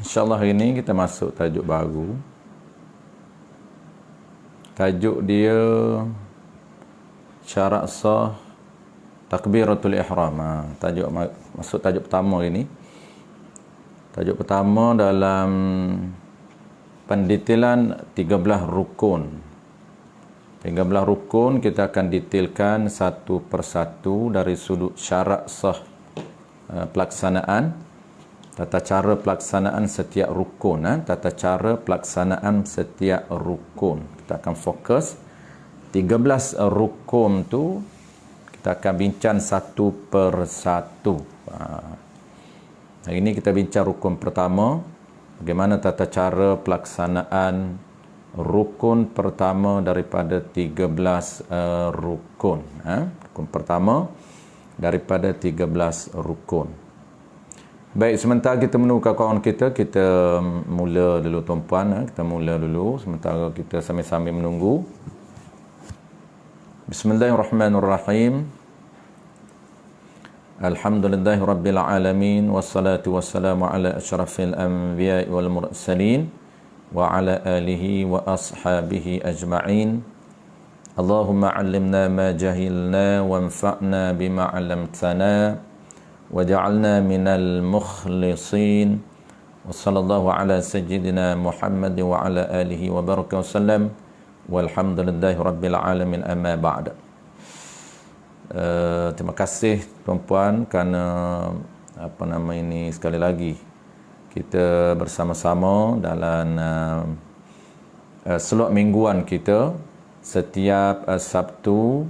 InsyaAllah hari ini kita masuk tajuk baru. Tajuk dia syarat sah takbiratul ihram. Masuk tajuk pertama ini. Tajuk pertama dalam pendetailan 13 rukun. 13 rukun kita akan detailkan satu persatu dari sudut syarat sah pelaksanaan, tata cara pelaksanaan setiap rukun. Tata cara pelaksanaan setiap rukun. Kita akan fokus 13 rukun tu kita akan bincang satu persatu. Hari ini kita bincang rukun pertama. Bagaimana tata cara pelaksanaan rukun pertama daripada 13 rukun. Rukun pertama daripada 13 rukun. Baik, sementara kita menunggu kawan kita mula dulu tuan-puan. Kita mula dulu sementara kita sambil-sambil menunggu. Bismillahirrahmanirrahim. Alhamdulillahi rabbil alamin, wassalatu wassalamu ala asyrafil anbiya'i wal mursalin wa ala alihi wa ashabihi ajma'in. Allahumma 'allimna ma jahilna wanfa'na bima 'allamtana waj'alna minal mukhlisin. Wa sallallahu ala sayyidina Muhammad wa ala alihi wa baraka wasallam. Walhamdulillahi rabbil alamin, amma ba'da. Terima kasih tuan-puan kerana sekali lagi kita bersama-sama dalam slot mingguan kita. Setiap Sabtu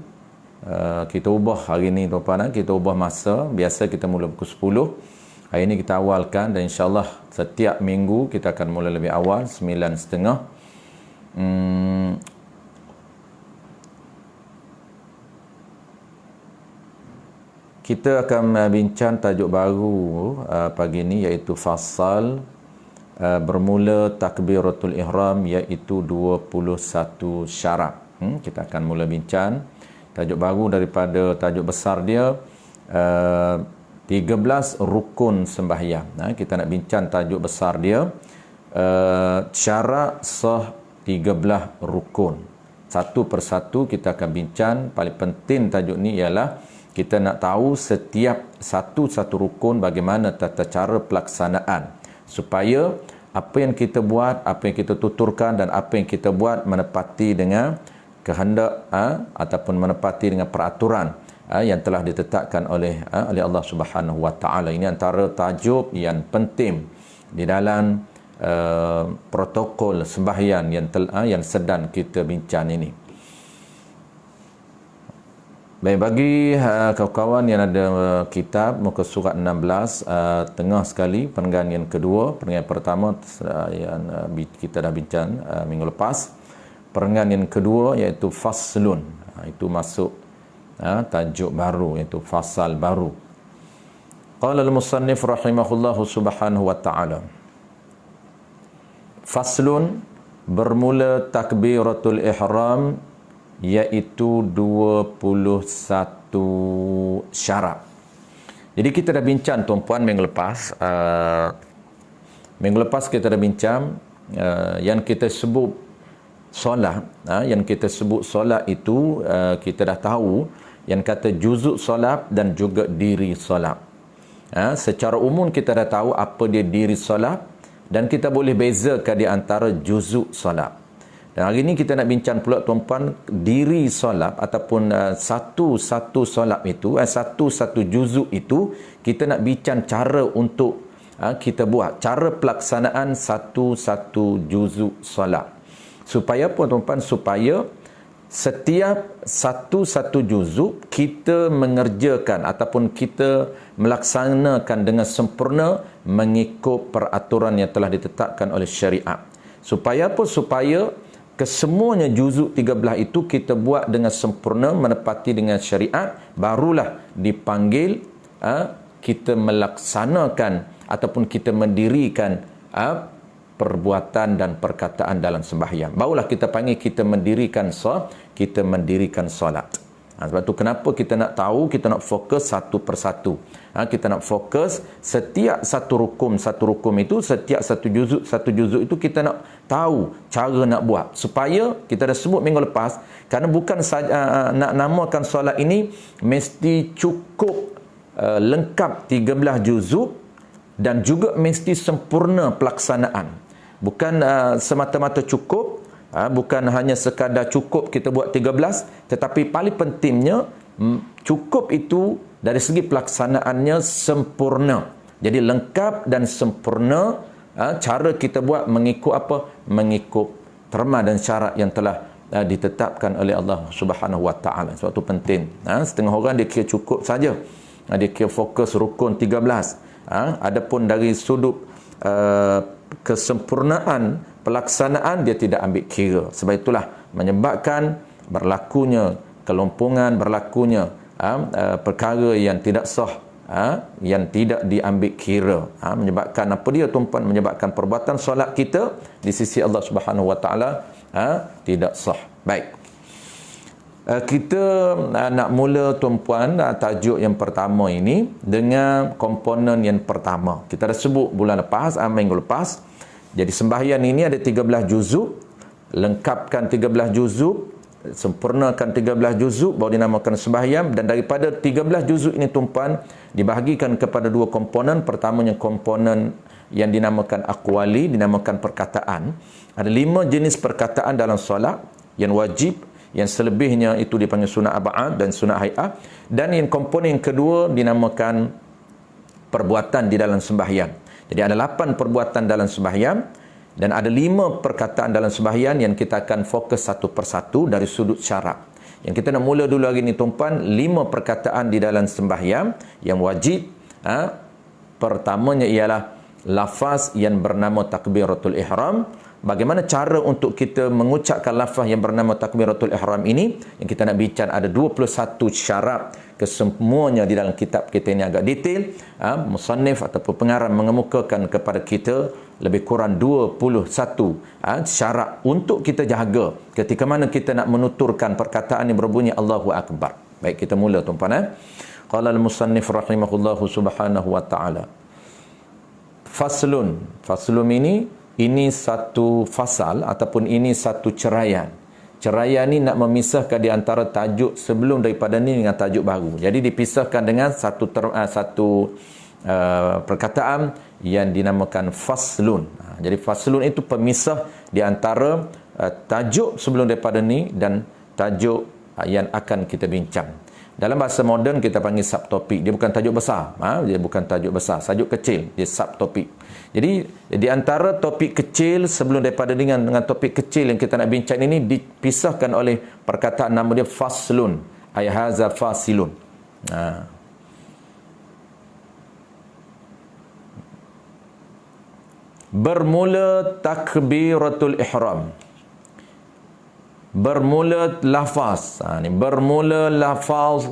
kita ubah hari ni tuan-puan, kita ubah masa. Biasa kita mula pukul 10. Hari ni kita awalkan dan insyaAllah setiap minggu kita akan mula lebih awal 9.30. Kita akan bincang tajuk baru pagi ini, iaitu fasal bermula takbiratul ihram, iaitu 21 syarat. Kita akan mula bincang tajuk baru daripada tajuk besar dia 13 rukun sembahyang. Kita nak bincang tajuk besar dia syarat sah 13 rukun. Satu persatu kita akan bincang. Paling penting tajuk ni ialah kita nak tahu setiap satu-satu rukun bagaimana tata cara pelaksanaan, supaya apa yang kita buat, apa yang kita tuturkan dan apa yang kita buat menepati dengan kehendak ataupun menepati dengan peraturan yang telah ditetapkan oleh Allah Subhanahu Wa Taala. Ini antara tajuk yang penting di dalam protokol sembahyang yang sedang kita bincang ini. Baik, bagi kawan-kawan yang ada kitab muka surat 16, tengah sekali perenggan yang kedua. Perenggan pertama yang kita dah bincang minggu lepas. Perenggan yang kedua iaitu faslun. Itu masuk tajuk baru, iaitu fasal baru. Qala al-musannif rahimahullahu subhanahu wa ta'ala. Faslun, bermula takbiratul ihram, iaitu 21 syarat. Jadi kita dah bincang tuan-puan minggu lepas. Minggu lepas kita dah bincang yang kita sebut solat. Yang kita sebut solat itu kita dah tahu yang kata juzuk solat dan juga diri solat. Secara umum kita dah tahu apa dia diri solat dan kita boleh bezakan di antara juzuk solat. Dan hari ini kita nak bincang pula tuan-puan diri solat ataupun satu solat itu, satu juzuk itu kita nak bincang cara untuk kita buat, cara pelaksanaan satu juzuk solat. Supaya apa tuan-puan? Supaya setiap satu juzuk kita mengerjakan ataupun kita melaksanakan dengan sempurna mengikut peraturan yang telah ditetapkan oleh syariat. Supaya apa? Supaya kesemuanya juzuk 13 itu kita buat dengan sempurna, menepati dengan syariat, barulah dipanggil kita melaksanakan ataupun kita mendirikan perbuatan dan perkataan dalam sembahyang. Barulah kita panggil kita mendirikan solat. Sebab tu kenapa kita nak tahu, kita nak fokus satu persatu. Kita nak fokus setiap satu rukun itu, setiap satu juzuk itu kita nak tahu cara nak buat. Supaya kita dah sebut minggu lepas, kerana bukan saja nak namakan solat ini mesti cukup lengkap 13 juzuk dan juga mesti sempurna pelaksanaan. Bukan semata-mata cukup, bukan hanya sekadar cukup kita buat 13, tetapi paling pentingnya cukup itu dari segi pelaksanaannya sempurna. Jadi lengkap dan sempurna cara kita buat mengikut apa? Mengikut terma dan syarat yang telah ditetapkan oleh Allah Subhanahu wa taala. Sebab itu penting. Setengah orang dia kira cukup saja. Dia kira fokus rukun 13. Adapun dari sudut kesempurnaan pelaksanaan dia tidak ambil kira. Sebab itulah menyebabkan berlakunya kelompongan, berlakunya perkara yang tidak sah, yang tidak diambil kira. Menyebabkan apa dia tuan-puan? Menyebabkan perbuatan solat kita di sisi Allah Subhanahu wa taala tidak sah. Baik. Kita nak mula tuan-puan tajuk yang pertama ini dengan komponen yang pertama. Kita dah sebut bulan lepas, minggu lepas. Jadi sembahyang ini ada 13 juzuk. Lengkapkan 13 juzuk, sempurnakan 13 juzuk baru dinamakan sembahyang. Dan daripada 13 juzuk ini tuan-puan dibahagikan kepada dua komponen. Pertamanya komponen yang dinamakan aqwali, dinamakan perkataan. Ada 5 jenis perkataan dalam solat yang wajib, yang selebihnya itu dipanggil sunat ab'ad dan sunat hay'ah. Dan yang komponen yang kedua dinamakan perbuatan di dalam sembahyang. Jadi ada 8 perbuatan dalam sembahyang dan ada 5 perkataan dalam sembahyang yang kita akan fokus satu persatu dari sudut syarat. Yang kita nak mula dulu hari ini tuan-puan, 5 perkataan di dalam sembahyang yang wajib. Pertamanya ialah lafaz yang bernama takbiratul ihram. Bagaimana cara untuk kita mengucapkan lafaz yang bernama takbiratul ihram ini? Yang kita nak bincang ada 21 syarat. Kesemuanya di dalam kitab kita ini agak detail. Musannif ataupun pengarang mengemukakan kepada kita lebih kurang 21 syarat untuk kita jaga ketika mana kita nak menuturkan perkataan yang berbunyi Allahu Akbar. Baik, kita mula tuan-puan. Qala al-musannif rahimahullahu subhanahu wa ta'ala. Faslun ini satu fasal ataupun ini satu ceraian. Ceraian ni nak memisahkan di antara tajuk sebelum daripada ni dengan tajuk baru. Jadi dipisahkan dengan satu perkataan yang dinamakan faslun. Jadi faslun itu pemisah di antara tajuk sebelum daripada ni dan tajuk yang akan kita bincang. Dalam bahasa moden kita panggil subtopik. Dia bukan tajuk besar. Dia bukan tajuk besar. Tajuk kecil. Dia subtopik. Jadi di antara topik kecil sebelum daripada dengan topik kecil yang kita nak bincang ini dipisahkan oleh perkataan nama dia faslun. Ay haza fasilun. Bermula takbiratul ihram. Bermula lafaz. Bermula lafaz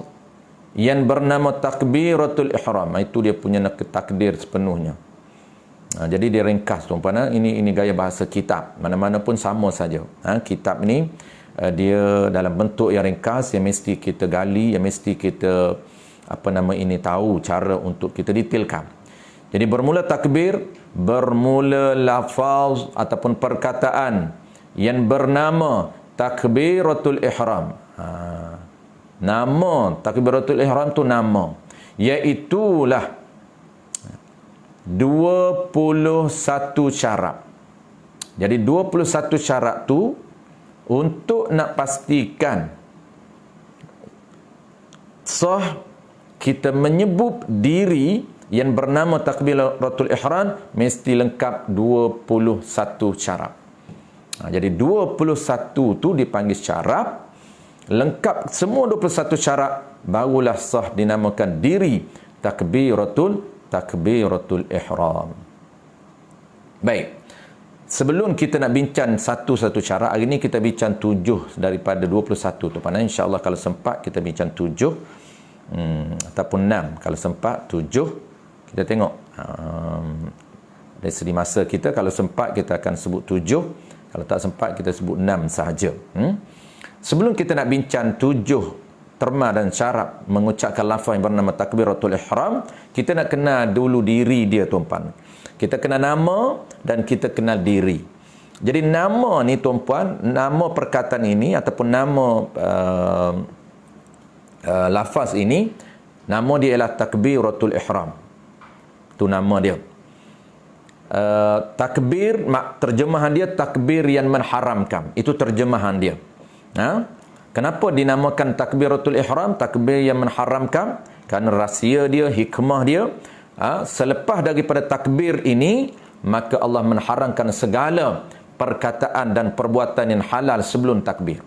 yang bernama takbiratul ihram. Itu dia punya takdir sepenuhnya. Jadi dia ringkas tuan-puan. Ini gaya bahasa kitab. Mana-mana pun sama saja. Kitab ni dia dalam bentuk yang ringkas, yang mesti kita gali, yang mesti kita tahu cara untuk kita detailkan. Jadi bermula takbir, bermula lafaz ataupun perkataan yang bernama takbiratul ihram. Nama takbiratul ihram tu nama, iaitulah 21 syarat. Jadi 21 syarat tu untuk nak pastikan sah kita menyebut diri yang bernama takbiratul ihram mesti lengkap 21 syarat. Jadi 21 tu dipanggil syarat. Lengkap semua 21 syarat, barulah sah dinamakan diri takbiratul ihram. Baik. Sebelum kita nak bincang satu-satu syarat, hari ni kita bincang 7 daripada 21 tu. Pandai insya-Allah kalau sempat kita bincang 7 ataupun 6. Kalau sempat 7 kita tengok dari segi masa kita, kalau sempat kita akan sebut 7, kalau tak sempat kita sebut 6 sahaja. Sebelum kita nak bincang 7 terma dan syarat mengucapkan lafaz yang bernama takbiratul ihram, kita nak kenal dulu diri dia tuan-puan. Kita kenal nama dan kita kenal diri. Jadi nama ni tuan-puan, nama perkataan ini ataupun nama lafaz ini, nama dia ialah takbiratul ihram. Itu nama dia. Takbir, terjemahan dia takbir yang mengharamkan. Itu terjemahan dia. Kenapa dinamakan takbiratul ihram, takbir yang mengharamkan? Kerana rahsia dia, hikmah dia, selepas daripada takbir ini, maka Allah mengharamkan segala perkataan dan perbuatan yang halal sebelum takbir.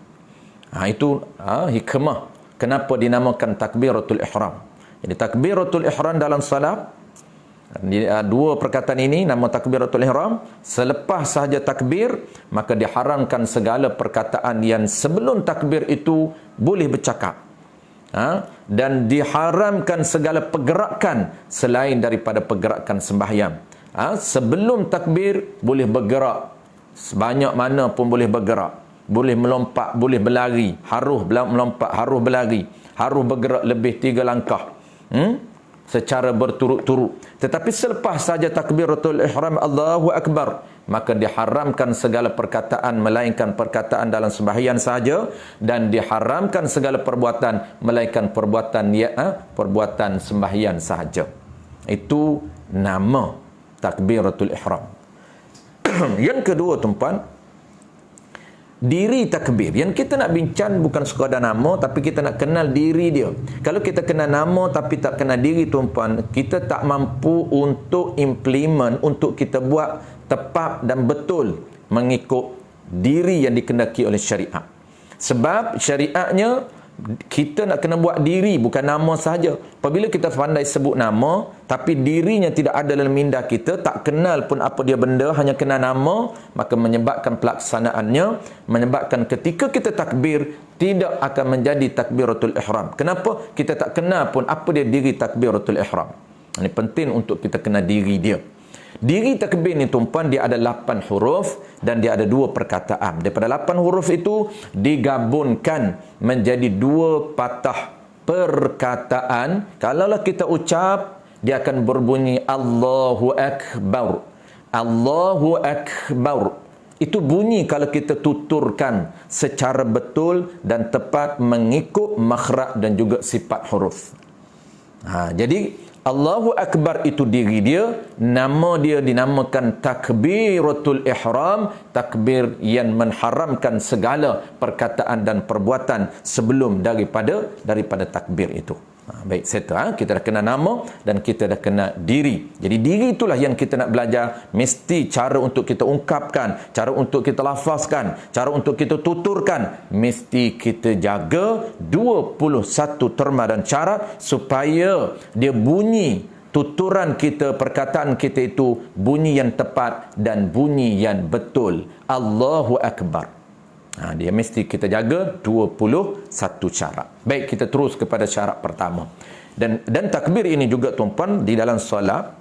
Itu hikmah kenapa dinamakan takbiratul ihram. Jadi takbiratul ihram dalam salat, dua perkataan ini, nama takbiratul ihram, selepas sahaja takbir, maka diharamkan segala perkataan yang sebelum takbir itu boleh bercakap. Dan diharamkan segala pergerakan selain daripada pergerakan sembahyang. Sebelum takbir boleh bergerak sebanyak mana pun, boleh bergerak, boleh melompat, boleh berlari, harus melompat, harus berlari, harus bergerak lebih 3 langkah secara berturut-turut. Tetapi selepas saja takbiratul ihram Allahu akbar, maka diharamkan segala perkataan melainkan perkataan dalam sembahyang sahaja, dan diharamkan segala perbuatan melainkan perbuatan sembahyang sahaja. Itu nama takbiratul ihram. Yang kedua tuan-puan, diri takbir. Yang kita nak bincang bukan sekadar nama, tapi kita nak kenal diri dia. Kalau kita kenal nama tapi tak kenal diri tuan-puan, kita tak mampu untuk implement, untuk kita buat tepat dan betul mengikut diri yang dikendaki oleh syariat. Sebab syariatnya kita nak kena buat diri, bukan nama sahaja. Apabila kita pandai sebut nama tapi dirinya tidak ada dalam minda kita, tak kenal pun apa dia benda, hanya kenal nama, maka menyebabkan pelaksanaannya, menyebabkan ketika kita takbir tidak akan menjadi takbiratul ihram. Kenapa? Kita tak kenal pun apa dia diri takbiratul ihram. Ini penting untuk kita kenal diri dia. Diri takbir ni tuan-puan, dia ada 8 huruf dan dia ada 2 perkataan. Daripada 8 huruf itu digabungkan menjadi 2 patah perkataan. Kalaulah kita ucap, dia akan berbunyi Allahu Akbar. Allahu Akbar. Itu bunyi kalau kita tuturkan secara betul dan tepat mengikut makhraj dan juga sifat huruf. Jadi Allahu Akbar itu diri dia, nama dia dinamakan takbiratul ihram, takbir yang mengharamkan segala perkataan dan perbuatan sebelum daripada takbir itu. Baik, settle. Kita dah kenal nama dan kita dah kenal diri. Jadi diri itulah yang kita nak belajar. Mesti cara untuk kita ungkapkan, cara untuk kita lafazkan, cara untuk kita tuturkan, mesti kita jaga 21 terma dan syarat supaya dia bunyi, tuturan kita, perkataan kita itu bunyi yang tepat dan bunyi yang betul. Allahu Akbar. Dia mesti kita jaga 21 syarat. Baik, kita terus kepada syarat pertama. Dan takbir ini juga tuan-puan di dalam solat,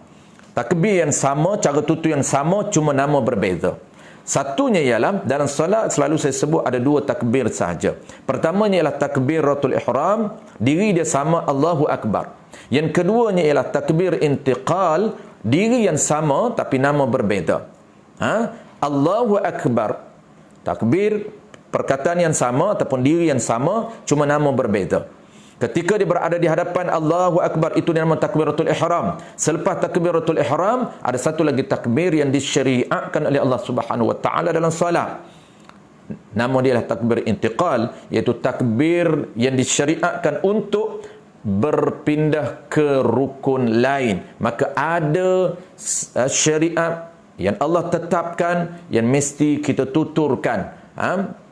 takbir yang sama, cara tutur yang sama, cuma nama berbeza. Satunya ialah dalam solat selalu saya sebut ada 2 takbir sahaja. Pertamanya ialah takbiratul ihram, diri dia sama, Allahu Akbar. Yang keduanya ialah takbir intiqal, diri yang sama tapi nama berbeza. Allahu Akbar, takbir perkataan yang sama ataupun diri yang sama, cuma nama berbeza. Ketika dia berada di hadapan Allahu Akbar, itu nama takbiratul ihram. Selepas takbiratul ihram, ada satu lagi takbir yang disyariatkan oleh Allah Subhanahu wa taala dalam solat. Nama dia adalah takbir intiqal, iaitu takbir yang disyariatkan untuk berpindah ke rukun lain. Maka ada syariat yang Allah tetapkan yang mesti kita tuturkan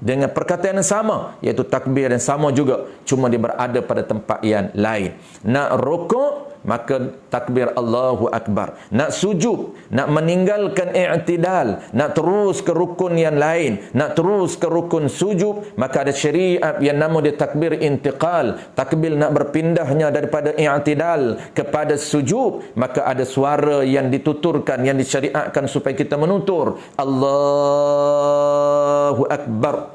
dengan perkataan yang sama, iaitu takbir yang sama juga, cuma dia berada pada tempat yang lain. Nak rukuk, maka takbir Allahu Akbar. Nak sujud, nak meninggalkan i'tidal, nak terus ke rukun yang lain, nak terus ke rukun sujud, maka ada syariat yang nama dia takbir intiqal. Takbir nak berpindahnya daripada i'tidal kepada sujud, maka ada suara yang dituturkan, yang disyariatkan supaya kita menutur Allahu Akbar.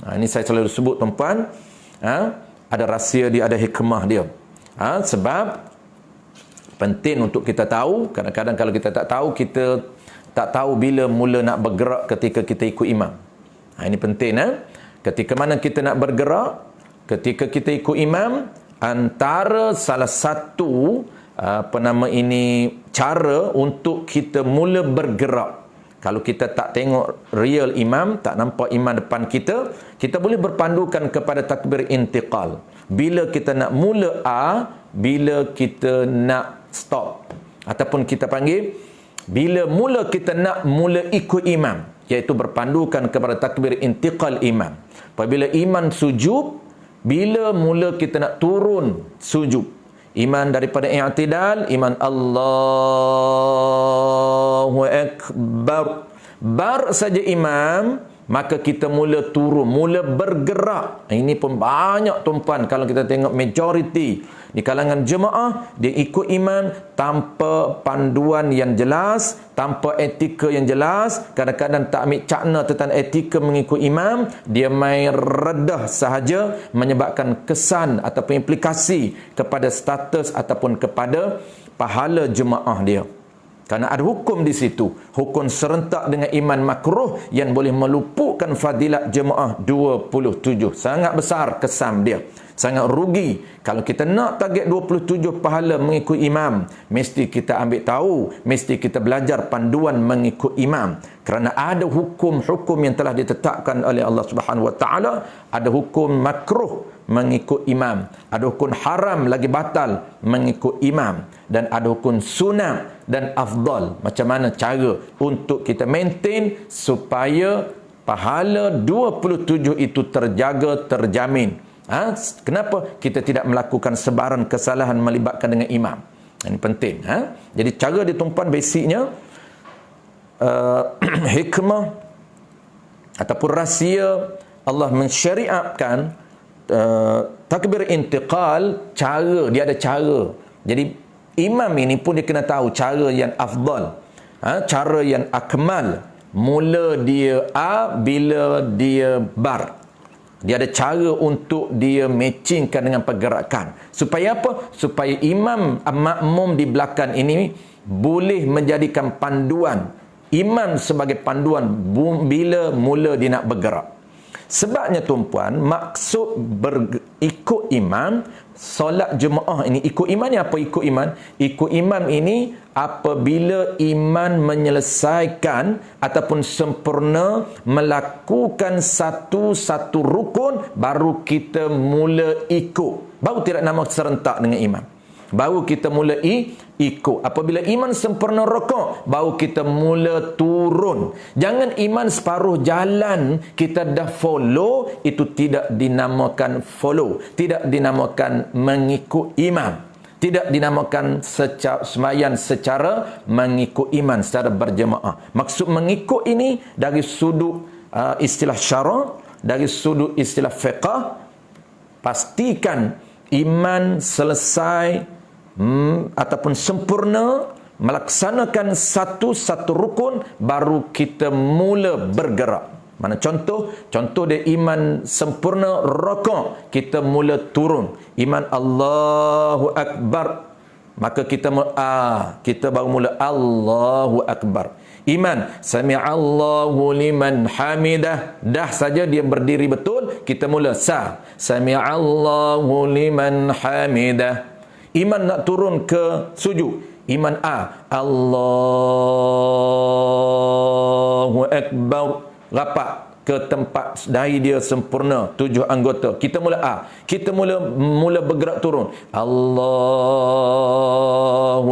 Ini saya selalu sebut tuan-puan, ada rahsia dia, ada hikmah dia. Sebab penting untuk kita tahu. Kadang-kadang kalau kita tak tahu, kita tak tahu bila mula nak bergerak ketika kita ikut imam. Ini penting. Ketika mana kita nak bergerak, ketika kita ikut imam, antara salah satu cara untuk kita mula bergerak. Kalau kita tak tengok real imam, tak nampak imam depan kita, kita boleh berpandukan kepada takbir intiqal. Bila kita nak mula bila kita nak stop. Ataupun kita panggil, bila mula kita nak mula ikut imam, iaitu berpandukan kepada takbir intiqal imam. Apabila imam sujud, bila mula kita nak turun sujud. Iman daripada i'tidal, iman Allahu Akbar. Bar saja imam, maka kita mula turun, mula bergerak. Ini pun banyak tuan-puan, kalau kita tengok majoriti di kalangan jemaah, dia ikut imam tanpa panduan yang jelas, tanpa etika yang jelas. Kadang-kadang tak ambil cakna tentang etika mengikut imam, dia main redah sahaja, menyebabkan kesan ataupun implikasi kepada status ataupun kepada pahala jemaah dia. Kerana ada hukum di situ, hukum serentak dengan iman makruh yang boleh meluputkan fadilat jemaah 27. Sangat besar kesan dia, sangat rugi. Kalau kita nak target 27 pahala mengikut imam, mesti kita ambil tahu, mesti kita belajar panduan mengikut imam. Kerana ada hukum-hukum yang telah ditetapkan oleh Allah Subhanahu wa taala, ada hukum makruh mengikut imam, ada hukum haram lagi batal mengikut imam, dan ada hukum sunat dan afdal. Macam mana cara untuk kita maintain supaya pahala 27 itu terjaga, terjamin. Kenapa kita tidak melakukan sebaran kesalahan melibatkan dengan imam? Ini penting. Jadi cara ditumpuan basicnya, hikmah ataupun rahsia Allah mensyariatkan takbir intiqal. Dia ada cara. Jadi imam ini pun dia kena tahu cara yang afdal, cara yang akmal. Mula dia bila dia bar. Dia ada cara untuk dia matchingkan dengan pergerakan. Supaya apa? Supaya imam makmum di belakang ini boleh menjadikan panduan. Imam sebagai panduan bila mula dia nak bergerak. Sebabnya tuan-puan, maksud ikut imam, solat jemaah ini, ikut imam ni apa ikut imam? Ikut imam ini apabila imam menyelesaikan ataupun sempurna melakukan satu rukun, baru kita mula ikut. Baru tidak nama serentak dengan imam. Baru kita mula ikut. Apabila iman sempurna rukuk, baru kita mula turun. Jangan iman separuh jalan kita dah follow, itu tidak dinamakan follow, tidak dinamakan mengikut imam, tidak dinamakan sembahyang secara mengikut iman secara berjemaah. Maksud mengikut ini dari sudut istilah syarak, dari sudut istilah fiqh, pastikan iman selesai ataupun sempurna, melaksanakan satu rukun, baru kita mula bergerak. Mana contoh dia iman sempurna rukuk, kita mula turun. Iman Allahu Akbar, maka kita baru mula Allahu Akbar. Iman Sami'allahu liman hamidah, dah saja dia berdiri betul, kita mula Sami'allahu liman hamidah. Iman nak turun ke sujud, iman Allahu Akbar, rapat ke tempat dahi dia sempurna 7 anggota, kita mula kita mula bergerak turun, Allahu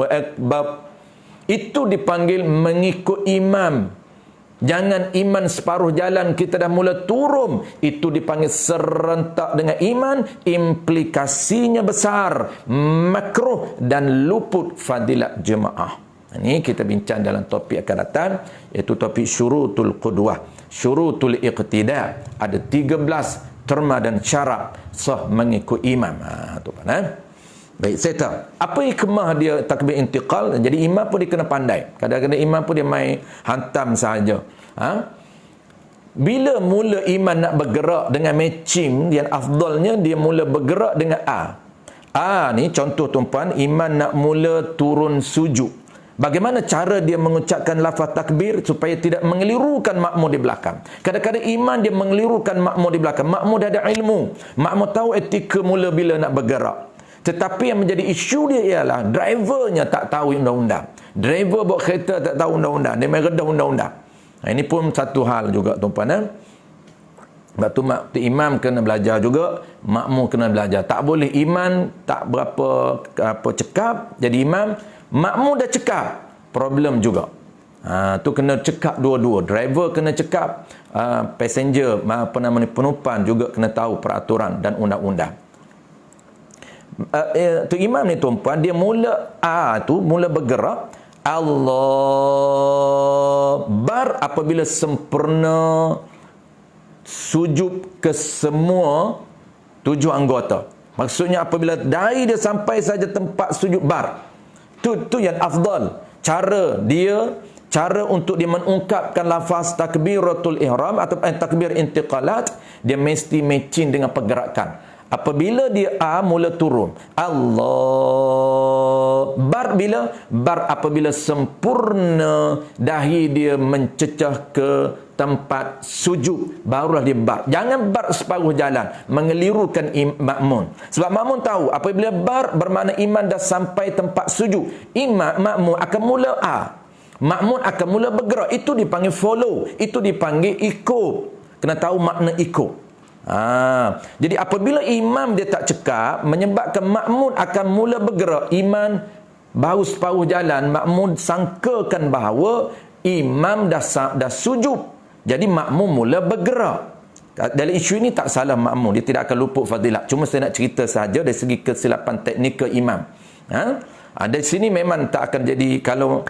Akbar. Itu dipanggil mengikut imam. Jangan iman separuh jalan kita dah mula turun, itu dipanggil serentak dengan iman, implikasinya besar, makruh dan luput fadilat jemaah. Ini kita bincang dalam topik akan datang, iaitu topik syurutul qudwah, syurutul iqtida. Ada 13 terma dan syarat sah mengikut imam. Tu kan. Baik, saya tahu apa hikmah dia takbir intiqal. Jadi imam pun dia kena pandai. Kadang-kadang imam pun dia main hantam sahaja. Bila mula imam nak bergerak dengan matching, yang afdalnya dia mula bergerak dengan ni contoh tuan-puan, imam nak mula turun sujud. Bagaimana cara dia mengucapkan lafaz takbir supaya tidak mengelirukan makmum di belakang. Kadang-kadang imam dia mengelirukan makmum di belakang. Makmum dah ada ilmu, makmum tahu etika mula bila nak bergerak. Tetapi yang menjadi isu dia ialah drivernya tak tahu undang-undang. Driver bawa kereta tak tahu undang-undang, dia main redah undang-undang. Ini pun satu hal juga tuan-tuan. Sebab tu imam kena belajar juga, makmum kena belajar. Tak boleh imam tak berapa cekap jadi imam, makmum dah cekap, problem juga. Tu kena cekap dua-dua. Driver kena cekap, passenger penumpang juga kena tahu peraturan dan undang-undang. Tu imam ni tuan-puan, dia mula mula bergerak Allah bar apabila sempurna sujud ke semua 7 anggota. Maksudnya apabila dahi dia sampai saja tempat sujud bar, tu yang afdal. Cara untuk dia mengungkapkan lafaz takbiratul ihram atau takbir intiqalat, dia mesti matching dengan pergerakan. Apabila dia mula turun, Allah bar, bila bar apabila sempurna dahi dia mencecah ke tempat sujud, barulah dia bar. Jangan bar separuh jalan, mengelirukan makmum. Sebab makmum tahu apabila bar bermakna imam dah sampai tempat sujud, makmum akan mula makmum akan mula bergerak. Itu dipanggil follow, itu dipanggil ikut. Kena tahu makna ikut. Jadi apabila imam dia tak cekap, menyebabkan makmum akan mula bergerak. Imam baru separuh jalan, makmum sangkakan bahawa imam dah sujud, jadi makmum mula bergerak. Dalam isu ini tak salah makmum, dia tidak akan luput fadilat. Cuma saya nak cerita sahaja dari segi kesilapan teknikal imam. Dari sini memang tak akan jadi, kalau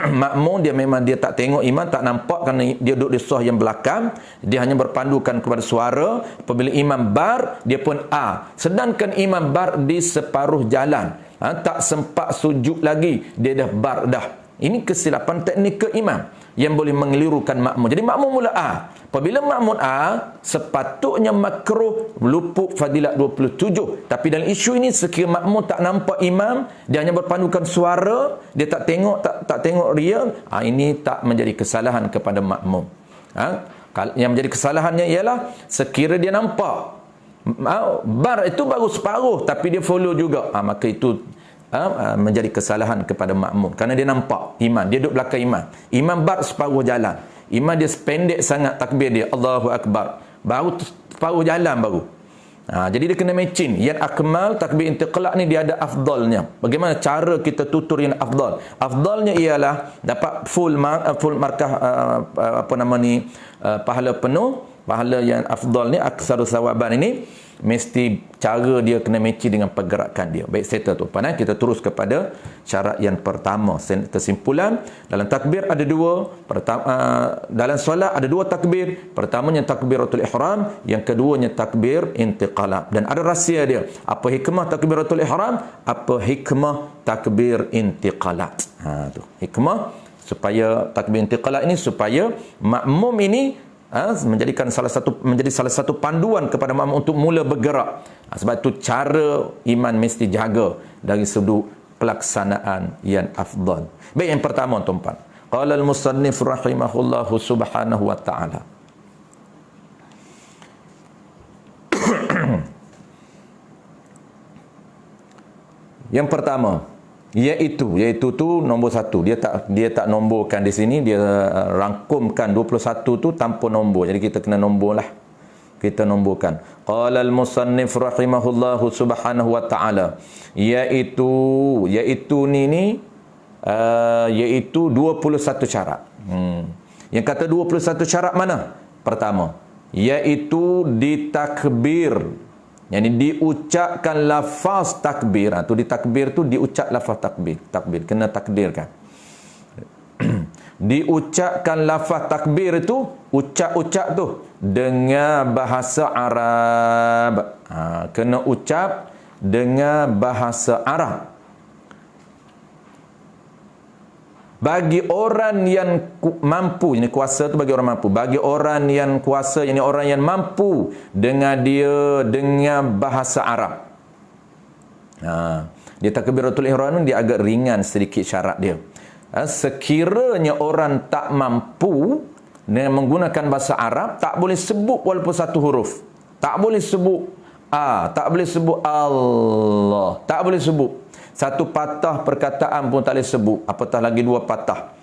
makmum dia memang dia tak tengok imam, tak nampak kerana dia duduk di sah yang belakang, dia hanya berpandukan kepada suara. Apabila imam bar, dia pun sedangkan imam bar di separuh jalan, tak sempat sujud lagi, dia dah bar dah. Ini kesilapan teknikal imam yang boleh mengelirukan makmum. Jadi makmum mula apabila makmum sepatutnya makruh, luput fadilat 27. Tapi dalam isu ini, sekiranya makmum tak nampak imam, dia hanya berpandukan suara, dia tak tengok real, ini tak menjadi kesalahan kepada makmum. Yang menjadi kesalahannya ialah sekiranya dia nampak bar itu baru separuh tapi dia follow juga, maka itu menjadi kesalahan kepada makmum kerana dia nampak imam, dia duduk belakang imam bar separuh jalan, imam dia sependek sangat takbir dia Allahu Akbar, baru separuh jalan baru. Jadi dia kena matching. Yang akmal takbir intiqalak ni dia ada afdalnya. Bagaimana cara kita tutur yang afdal? Afdalnya ialah dapat full markah pahala penuh pahala yang afdal ni, aksaru sawaban ini, mesti cara dia kena match dengan pergerakan dia. Baik, settle tu. Kita terus kepada syarat yang pertama. Kesimpulan, dalam takbir ada dua. Dalam solat ada dua takbir. Pertamanya takbiratul ihram, yang keduanya takbir intiqalat. Dan ada rahsia dia. Apa hikmah takbiratul ihram? Apa hikmah takbir intiqalat? Tu. Hikmah supaya takbir intiqalat ini, supaya makmum ini menjadi salah satu panduan kepada makmum untuk mula bergerak. Sebab itu cara iman mesti jaga dari sudut pelaksanaan yang afdal. Baik, yang pertama tuan-tuan, qala al-musannif rahimahullahu subhanahu wa ta'ala, yang pertama, iaitu tu nombor 1. Dia tak nomborkan di sini, dia rangkumkan 21 tu tanpa nombor. Jadi kita kena nombor lah. Kita nomborkan. Qala al-musannif rahimahullahu subhanahu wa ta'ala, iaitu iaitu 21 syarat. Yang kata 21 syarat mana? Pertama, iaitu ditakbir. Yani diucapkan lafaz takbir. Tu di takbir tu diucap lafaz takbir. Takbir kena takdirkan. Diucapkan lafaz takbir itu, ucap tu dengan bahasa Arab. Kena ucap dengan bahasa Arab. Bagi orang yang mampu, ini kuasa tu bagi orang mampu. Bagi orang yang kuasa, ini orang yang mampu dengan bahasa Arab. Dia takbiratul ihram ni dia agak ringan sedikit syarat dia. Sekiranya orang tak mampu dengan menggunakan bahasa Arab, tak boleh sebut walaupun satu huruf. Tak boleh sebut tak boleh sebut Allah, tak boleh sebut. Satu patah perkataan pun tak boleh sebut, apatah lagi dua patah.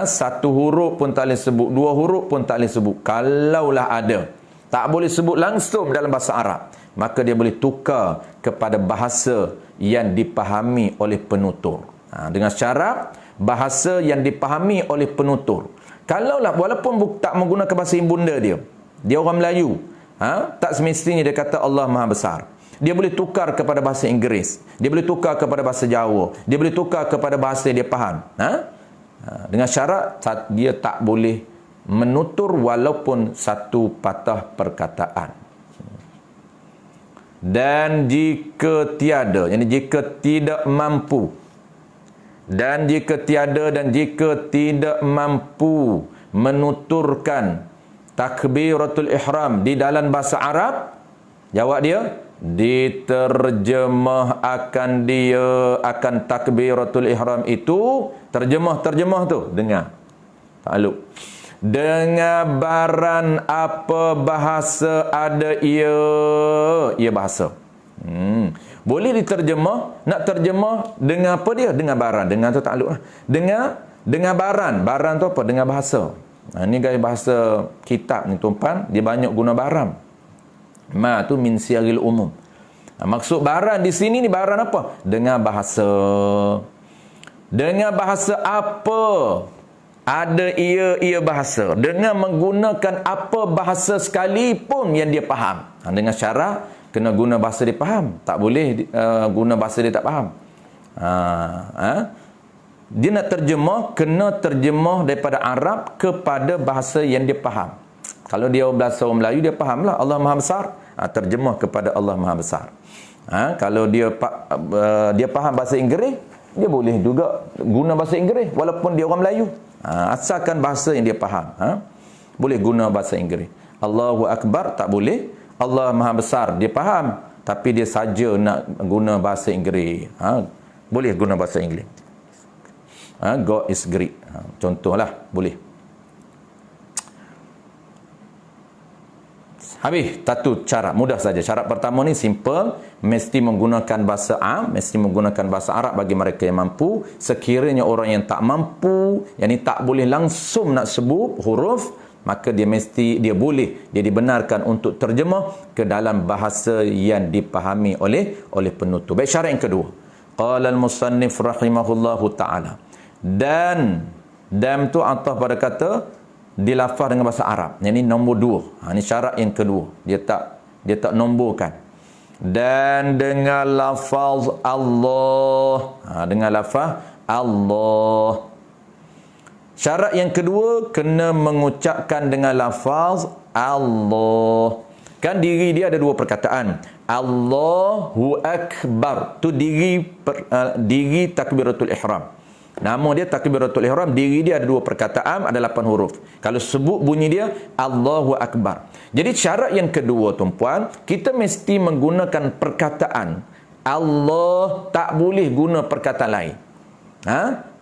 Satu huruf pun tak boleh sebut, dua huruf pun tak boleh sebut. Kalaulah ada, tak boleh sebut langsung dalam bahasa Arab, maka dia boleh tukar kepada bahasa yang dipahami oleh penutur. Dengan syarat bahasa yang dipahami oleh penutur. Kalaulah walaupun tak menggunakan bahasa ibunda dia orang Melayu, tak semestinya dia kata Allah Maha Besar. Dia boleh tukar kepada bahasa Inggeris, dia boleh tukar kepada bahasa Jawa, dia boleh tukar kepada bahasa yang dia faham. Dengan syarat dia tak boleh menutur walaupun satu patah perkataan. Dan jika tiada, yani jika tidak mampu, dan jika tidak mampu menuturkan takbiratul ihram di dalam bahasa Arab, jawab dia, diterjemah akan takbiratul ihram itu. Terjemah tu dengar, takluk, dengabaran apa bahasa ada ia bahasa. Boleh diterjemah, nak terjemah dengan apa dia? Dengan baran. Dengan tu takluk lah. Dengan baran. Baran tu apa? Dengan bahasa. Ni gaya bahasa kitab ni tuan-tuan, dia banyak guna baran. Ma tu min siaril umum. Maksud baran di sini ni baran apa? Dengan bahasa. Dengan bahasa apa? Ada ia bahasa. Dengan menggunakan apa bahasa sekalipun yang dia faham. Dengan syarat kena guna bahasa dia faham. Tak boleh guna bahasa dia tak faham. Dia nak terjemah, kena terjemah daripada Arab kepada bahasa yang dia faham. Kalau dia bahasa orang Melayu, dia fahamlah Allah Maha Besar, terjemah kepada Allah Maha Besar. Kalau dia faham bahasa Inggeris, dia boleh juga guna bahasa Inggeris walaupun dia orang Melayu. Asalkan bahasa yang dia faham. Boleh guna bahasa Inggeris. Allahu Akbar tak boleh. Allah Maha Besar dia faham, tapi dia saja nak guna bahasa Inggeris. Boleh guna bahasa Inggeris. God is great. Contohlah, boleh. Habis, satu cara mudah saja. Syarat pertama ni simple, mesti menggunakan bahasa mesti menggunakan bahasa Arab bagi mereka yang mampu. Sekiranya orang yang tak mampu, yang ni tak boleh langsung nak sebut huruf, maka dia dibenarkan untuk terjemah ke dalam bahasa yang dipahami oleh penutur. Baik, syarat yang kedua. Qala al-musannif rahimahullahu ta'ala. Dan tu ataf pada kata dilafaz dengan bahasa Arab. Yang ini nombor 2. Ini syarat yang kedua. Dia tak nomborkan. Dan dengan lafaz Allah. Dengan lafaz Allah. Syarat yang kedua, kena mengucapkan dengan lafaz Allah. Kan diri dia ada 2 perkataan. Allahu Akbar. Tu diri takbiratul ihram. Nama dia takbiratul ihram, diri dia ada 2 perkataan, ada 8 huruf. Kalau sebut bunyi dia Allahu Akbar. Jadi syarat yang kedua tuan-puan, kita mesti menggunakan perkataan Allah, tak boleh guna perkataan lain.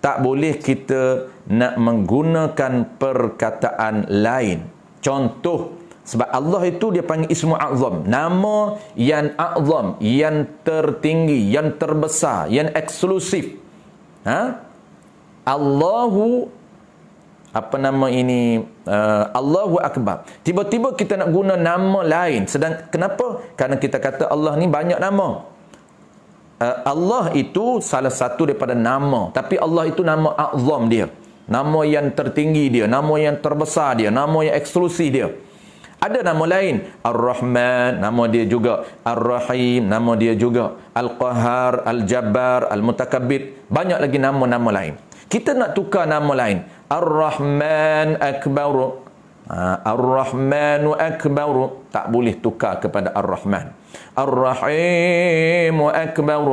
Tak boleh kita nak menggunakan perkataan lain. Contoh, sebab Allah itu dia panggil Ismu A'zam, nama yang a'zam, yang tertinggi, yang terbesar, yang eksklusif. Allahu apa nama ini, Allahu Akbar. Tiba-tiba kita nak guna nama lain. Kenapa? Kerana kita kata Allah ni banyak nama. Allah itu salah satu daripada nama, tapi Allah itu nama a'zam dia, nama yang tertinggi dia, nama yang terbesar dia, nama yang eksklusif dia. Ada nama lain, Ar-Rahman, nama dia juga, Ar-Rahim, nama dia juga, Al-Qahar, Al-Jabbar, Al-Mutakabbir, banyak lagi nama-nama lain. Kita nak tukar nama lain, Ar-Rahman Akbar, Ar-Rahmanu Akbar, tak boleh tukar kepada Ar-Rahman. Ar-Rahimu Akbar,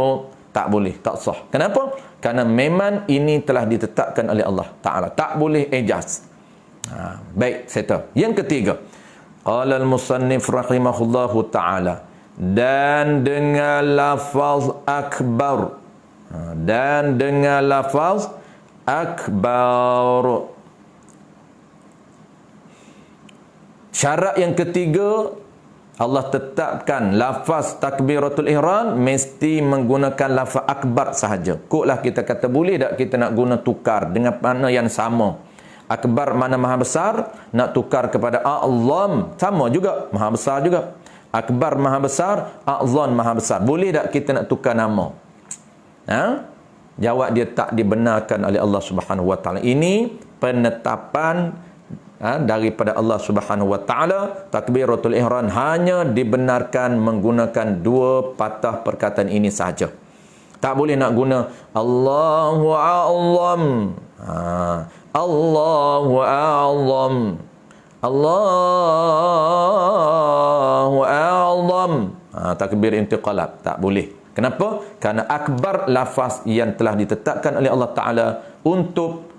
tak boleh, tak sah. Kenapa? Kerana memang ini telah ditetapkan oleh Allah Ta'ala, tak boleh ejaz. Baik, settle. Yang ketiga, qala al-musannif rahimahullahu ta'ala, dan dengan lafaz akbar, dan dengan lafaz akbar. Syarat yang ketiga, Allah tetapkan lafaz takbiratul ihram mesti menggunakan lafaz akbar sahaja. Koklah kita kata boleh tak kita nak guna tukar dengan makna yang sama. Akbar mana maha besar, nak tukar kepada a'zam, sama juga, maha besar juga. Akbar maha besar, a'zam maha besar. Boleh tak kita nak tukar nama? Jawab dia tak dibenarkan oleh Allah Subhanahu Wa Taala. Ini penetapan daripada Allah Subhanahu Wa Taala. Takbiratul ihram hanya dibenarkan menggunakan 2 patah perkataan ini sahaja. Tak boleh nak guna Allahu a'zam, Allahu a'zam, Allahu a'zam, takbir intiqalab, tak boleh. Kenapa? Kerana akbar lafaz yang telah ditetapkan oleh Allah Ta'ala untuk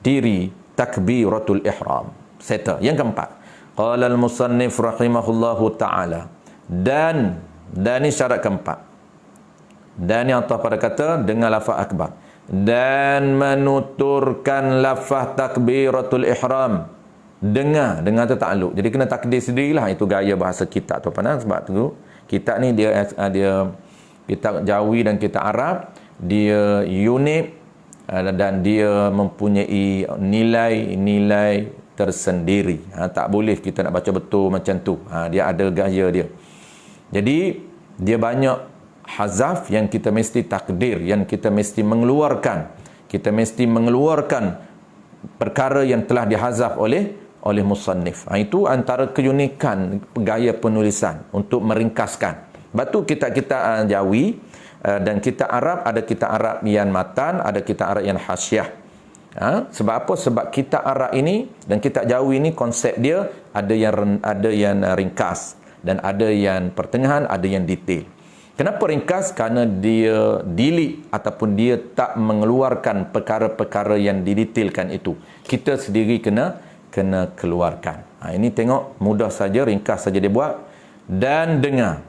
diri takbiratul ihram. Settle. Yang keempat, qala al-musannif rahimahullahu ta'ala, dan ini syarat keempat, dan yang atas pada kata dengan lafaz akbar, dan menuturkan lafaz takbiratul ihram dengan tu takluk. Jadi kena takdir sendirilah, itu gaya bahasa kita tu apa. Sebab tu kita ni dia kita Jawi dan kita Arab, dia unik dan dia mempunyai nilai-nilai tersendiri. Tak boleh kita nak baca betul macam tu. Dia ada gaya dia. Jadi dia banyak hazaf yang kita mesti takdir, yang kita mesti mengeluarkan. Kita mesti mengeluarkan perkara yang telah dihazaf oleh musannif. Itu antara keunikan gaya penulisan untuk meringkaskan. Sebab tu kita Jawi dan kita Arab, ada kita Arab yang matan, ada kita Arab yang hasyiah. Sebab apa? Sebab kita Arab ini dan kita Jawi ini konsep dia ada yang ringkas dan ada yang pertengahan, ada yang detail. Kenapa ringkas? Kerana dia delete ataupun dia tak mengeluarkan perkara-perkara yang didetailkan itu. Kita sendiri kena keluarkan. Ini tengok, mudah saja, ringkas saja dia buat. Dan dengar.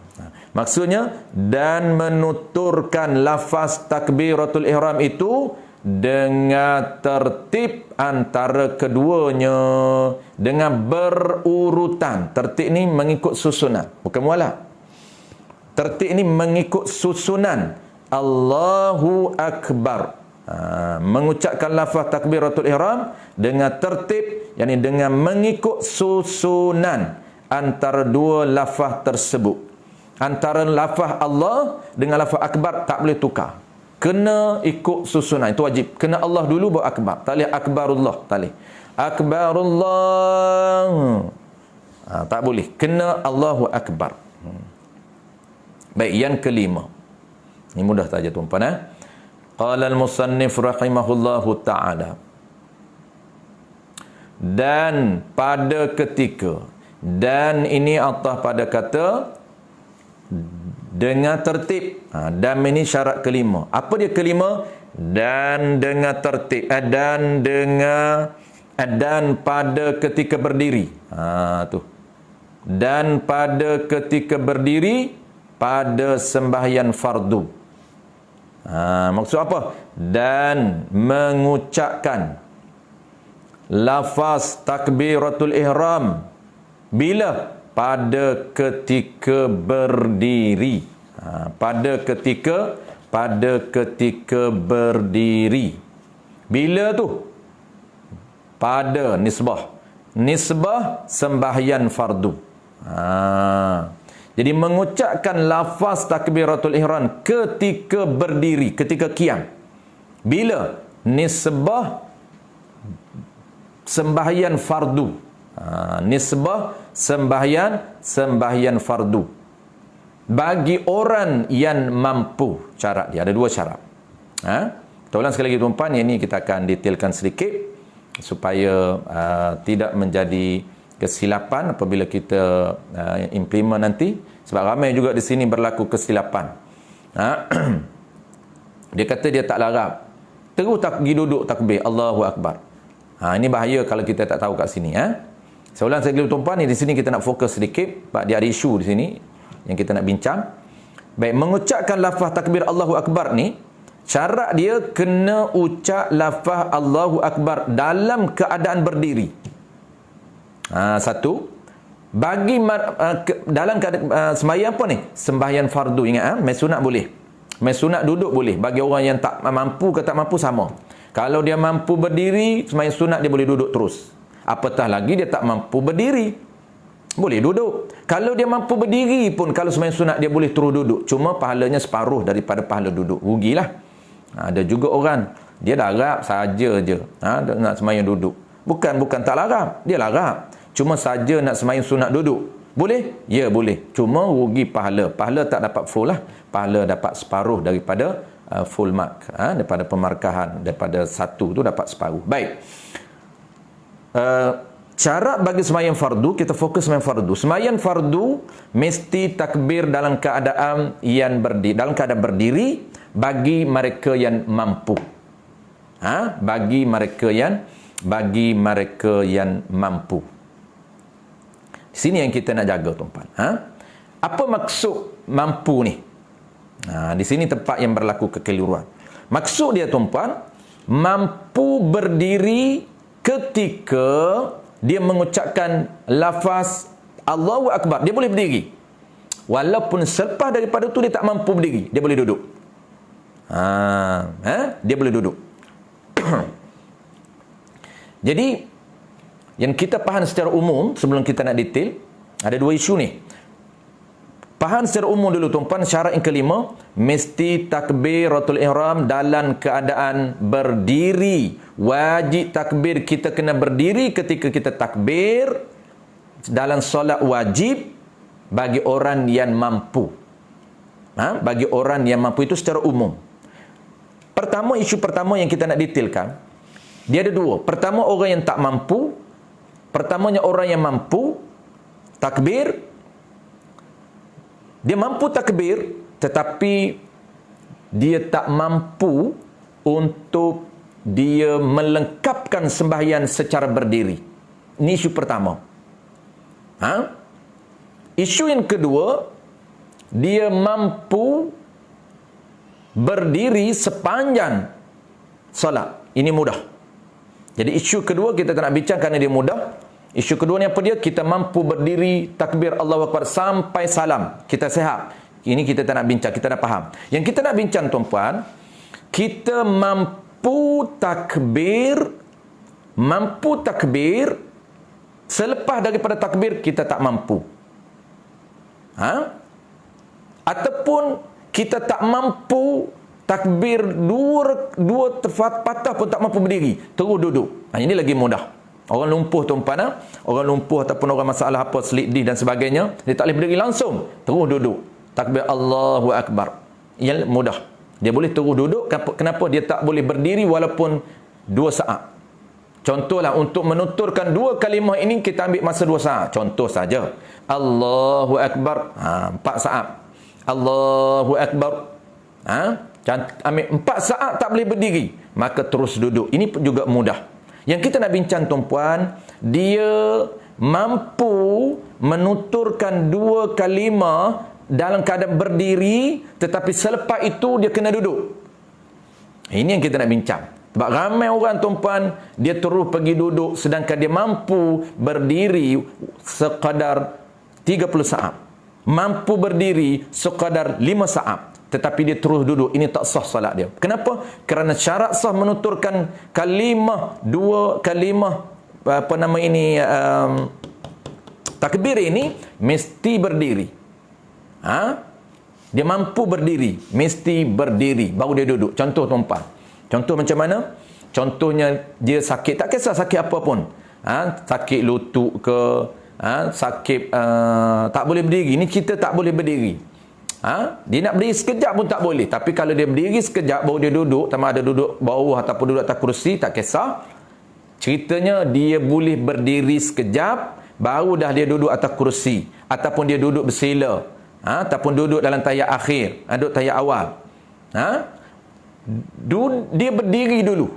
Maksudnya, dan menuturkan lafaz takbiratul ihram itu dengan tertib antara keduanya, dengan berurutan. Tertib ni mengikut susunan, bukan mualah. Tertib ni mengikut susunan. Allahu Akbar. Mengucapkan lafaz takbiratul ihram dengan tertib, yakni dengan mengikut susunan antara 2 lafaz tersebut. Antara lafaz Allah dengan lafaz akbar tak boleh tukar. Kena ikut susunan. Itu wajib. Kena Allah dulu baru akbar. Tak boleh akbarullah. Tak boleh. Akbarullah. Tak boleh. Kena Allahu akbar. Baik, yang kelima. Ini mudah saja tuan-tuan. Qala al-musannif rahimahullahu ta'ala. Dan pada ketika. Dan ini Allah pada kata dengan tertib. Dan ini syarat kelima. Apa dia kelima? Dan dengan tertib. Dan pada ketika berdiri. Tu. Dan pada ketika berdiri pada sembahyang fardu. Maksud apa? Dan mengucapkan lafaz takbiratul ihram bila? Pada ketika berdiri. Pada ketika berdiri. Bila tu? Pada nisbah sembahyang fardu. Jadi mengucapkan lafaz takbiratul ihram ketika berdiri, ketika qiyam. Bila? Nisbah sembahyang fardu. Nisbah sembahyang fardu. Bagi orang yang mampu. Syarat dia ada dua syarat. Kita ulang sekali lagi tuan-tuan, yang ini kita akan detailkan sedikit supaya tidak menjadi kesilapan apabila kita implement nanti, sebab ramai juga di sini berlaku kesilapan. Dia kata dia tak larap, terus pergi duduk takbir Allahu akbar. Ini bahaya kalau kita tak tahu kat sini. Saya ulang sekali tuan-tuan, di sini kita nak fokus sedikit sebab dia ada isu di sini yang kita nak bincang. Baik, mengucapkan lafaz takbir Allahu akbar ni, syarat dia kena ucap lafaz Allahu akbar dalam keadaan berdiri. Satu, bagi dalam sembahyang apa ni? Sembahyang fardu. Ingat, main sunat boleh, main sunat duduk boleh. Bagi orang yang tak mampu ke tak mampu sama. Kalau dia mampu berdiri, sembahyang sunat dia boleh duduk terus. Apatah lagi dia tak mampu berdiri, boleh duduk. Kalau dia mampu berdiri pun, kalau sembahyang sunat dia boleh terus duduk. Cuma pahalanya separuh daripada pahala duduk. Rugilah. Ada juga orang dia larap saja je, nak sembahyang duduk. Bukan tak larap, dia larap. Cuma saja nak sembahyang sunat duduk. Boleh? Ya, boleh. Cuma rugi pahala. Pahala tak dapat full lah. Pahala dapat separuh daripada full mark. Daripada pemarkahan. Daripada satu tu dapat separuh. Baik. Cara bagi sembahyang fardu, kita fokus sembahyang fardu. Sembahyang fardu mesti takbir dalam keadaan yang berdiri. Dalam keadaan berdiri bagi mereka yang mampu. Bagi mereka yang mampu. Sini yang kita nak jaga tuan-tuan. Apa maksud mampu ni? Di sini tempat yang berlaku kekeliruan. Maksud dia tuan-tuan, mampu berdiri ketika dia mengucapkan lafaz Allahu akbar. Dia boleh berdiri. Walaupun selepas daripada tu dia tak mampu berdiri, dia boleh duduk. Dia boleh duduk. Jadi yang kita faham secara umum sebelum kita nak detail, ada dua isu ni. Faham secara umum dulu tuan-tuan, syarat yang kelima, mesti takbiratul ihram dalam keadaan berdiri. Wajib takbir, kita kena berdiri ketika kita takbir dalam solat wajib bagi orang yang mampu. Bagi orang yang mampu itu secara umum. Pertama, isu pertama yang kita nak detailkan, dia ada dua. Pertama, orang yang tak mampu. Pertamanya orang yang mampu takbir, dia mampu takbir tetapi dia tak mampu untuk dia melengkapkan sembahyang secara berdiri. Ini isu pertama. Isu yang kedua, dia mampu berdiri sepanjang solat. Ini mudah. Jadi isu kedua kita tak nak bincang kerana dia mudah. Isu kedua ni apa dia? Kita mampu berdiri takbir Allahu akbar sampai salam. Kita sihat. Ini kita tak nak bincang, kita dah faham. Yang kita nak bincang tuan-puan, kita mampu takbir selepas daripada takbir kita tak mampu. Ataupun kita tak mampu takbir dua patah pun tak mampu berdiri, terus duduk. Ini lagi mudah. Orang lumpuh tuan-puan, orang lumpuh ataupun orang masalah apa, selidih dan sebagainya, dia tak boleh berdiri langsung, terus duduk. Takbir Allahu Akbar. Yang mudah. Dia boleh terus duduk. Kenapa dia tak boleh berdiri walaupun 2 saat? Contohlah, untuk menuturkan 2 kalimah ini kita ambil masa 2 saat. Contoh saja. Allahu Akbar. 4 saat. Allahu Akbar. Ambil 4 saat tak boleh berdiri, maka terus duduk. Ini pun juga mudah. Yang kita nak bincang tuan-puan, dia mampu menuturkan 2 kalimah dalam keadaan berdiri, tetapi selepas itu dia kena duduk. Ini yang kita nak bincang. Sebab ramai orang tuan-puan, dia terus pergi duduk sedangkan dia mampu berdiri sekadar 30 saat. Mampu berdiri sekadar 5 saat. Tetapi dia terus duduk. Ini tak sah salat dia. Kenapa? Kerana syarat sah menuturkan kalimah, 2 kalimah, takbir ini mesti berdiri. Dia mampu berdiri, mesti berdiri, baru dia duduk. Contoh tuan-puan. Contoh macam mana? Contohnya dia sakit, tak kisah sakit apa pun. Sakit lutut ke, sakit tak boleh berdiri. Ini kita tak boleh berdiri. Dia nak berdiri sekejap pun tak boleh. Tapi kalau dia berdiri sekejap baru dia duduk, sama ada duduk bawah ataupun duduk atas kerusi, tak kisah. Ceritanya dia boleh berdiri sekejap, baru dah dia duduk atas kerusi, ataupun dia duduk bersila, ataupun duduk dalam tahiyat akhir, duduk tahiyat awal. Dia berdiri dulu.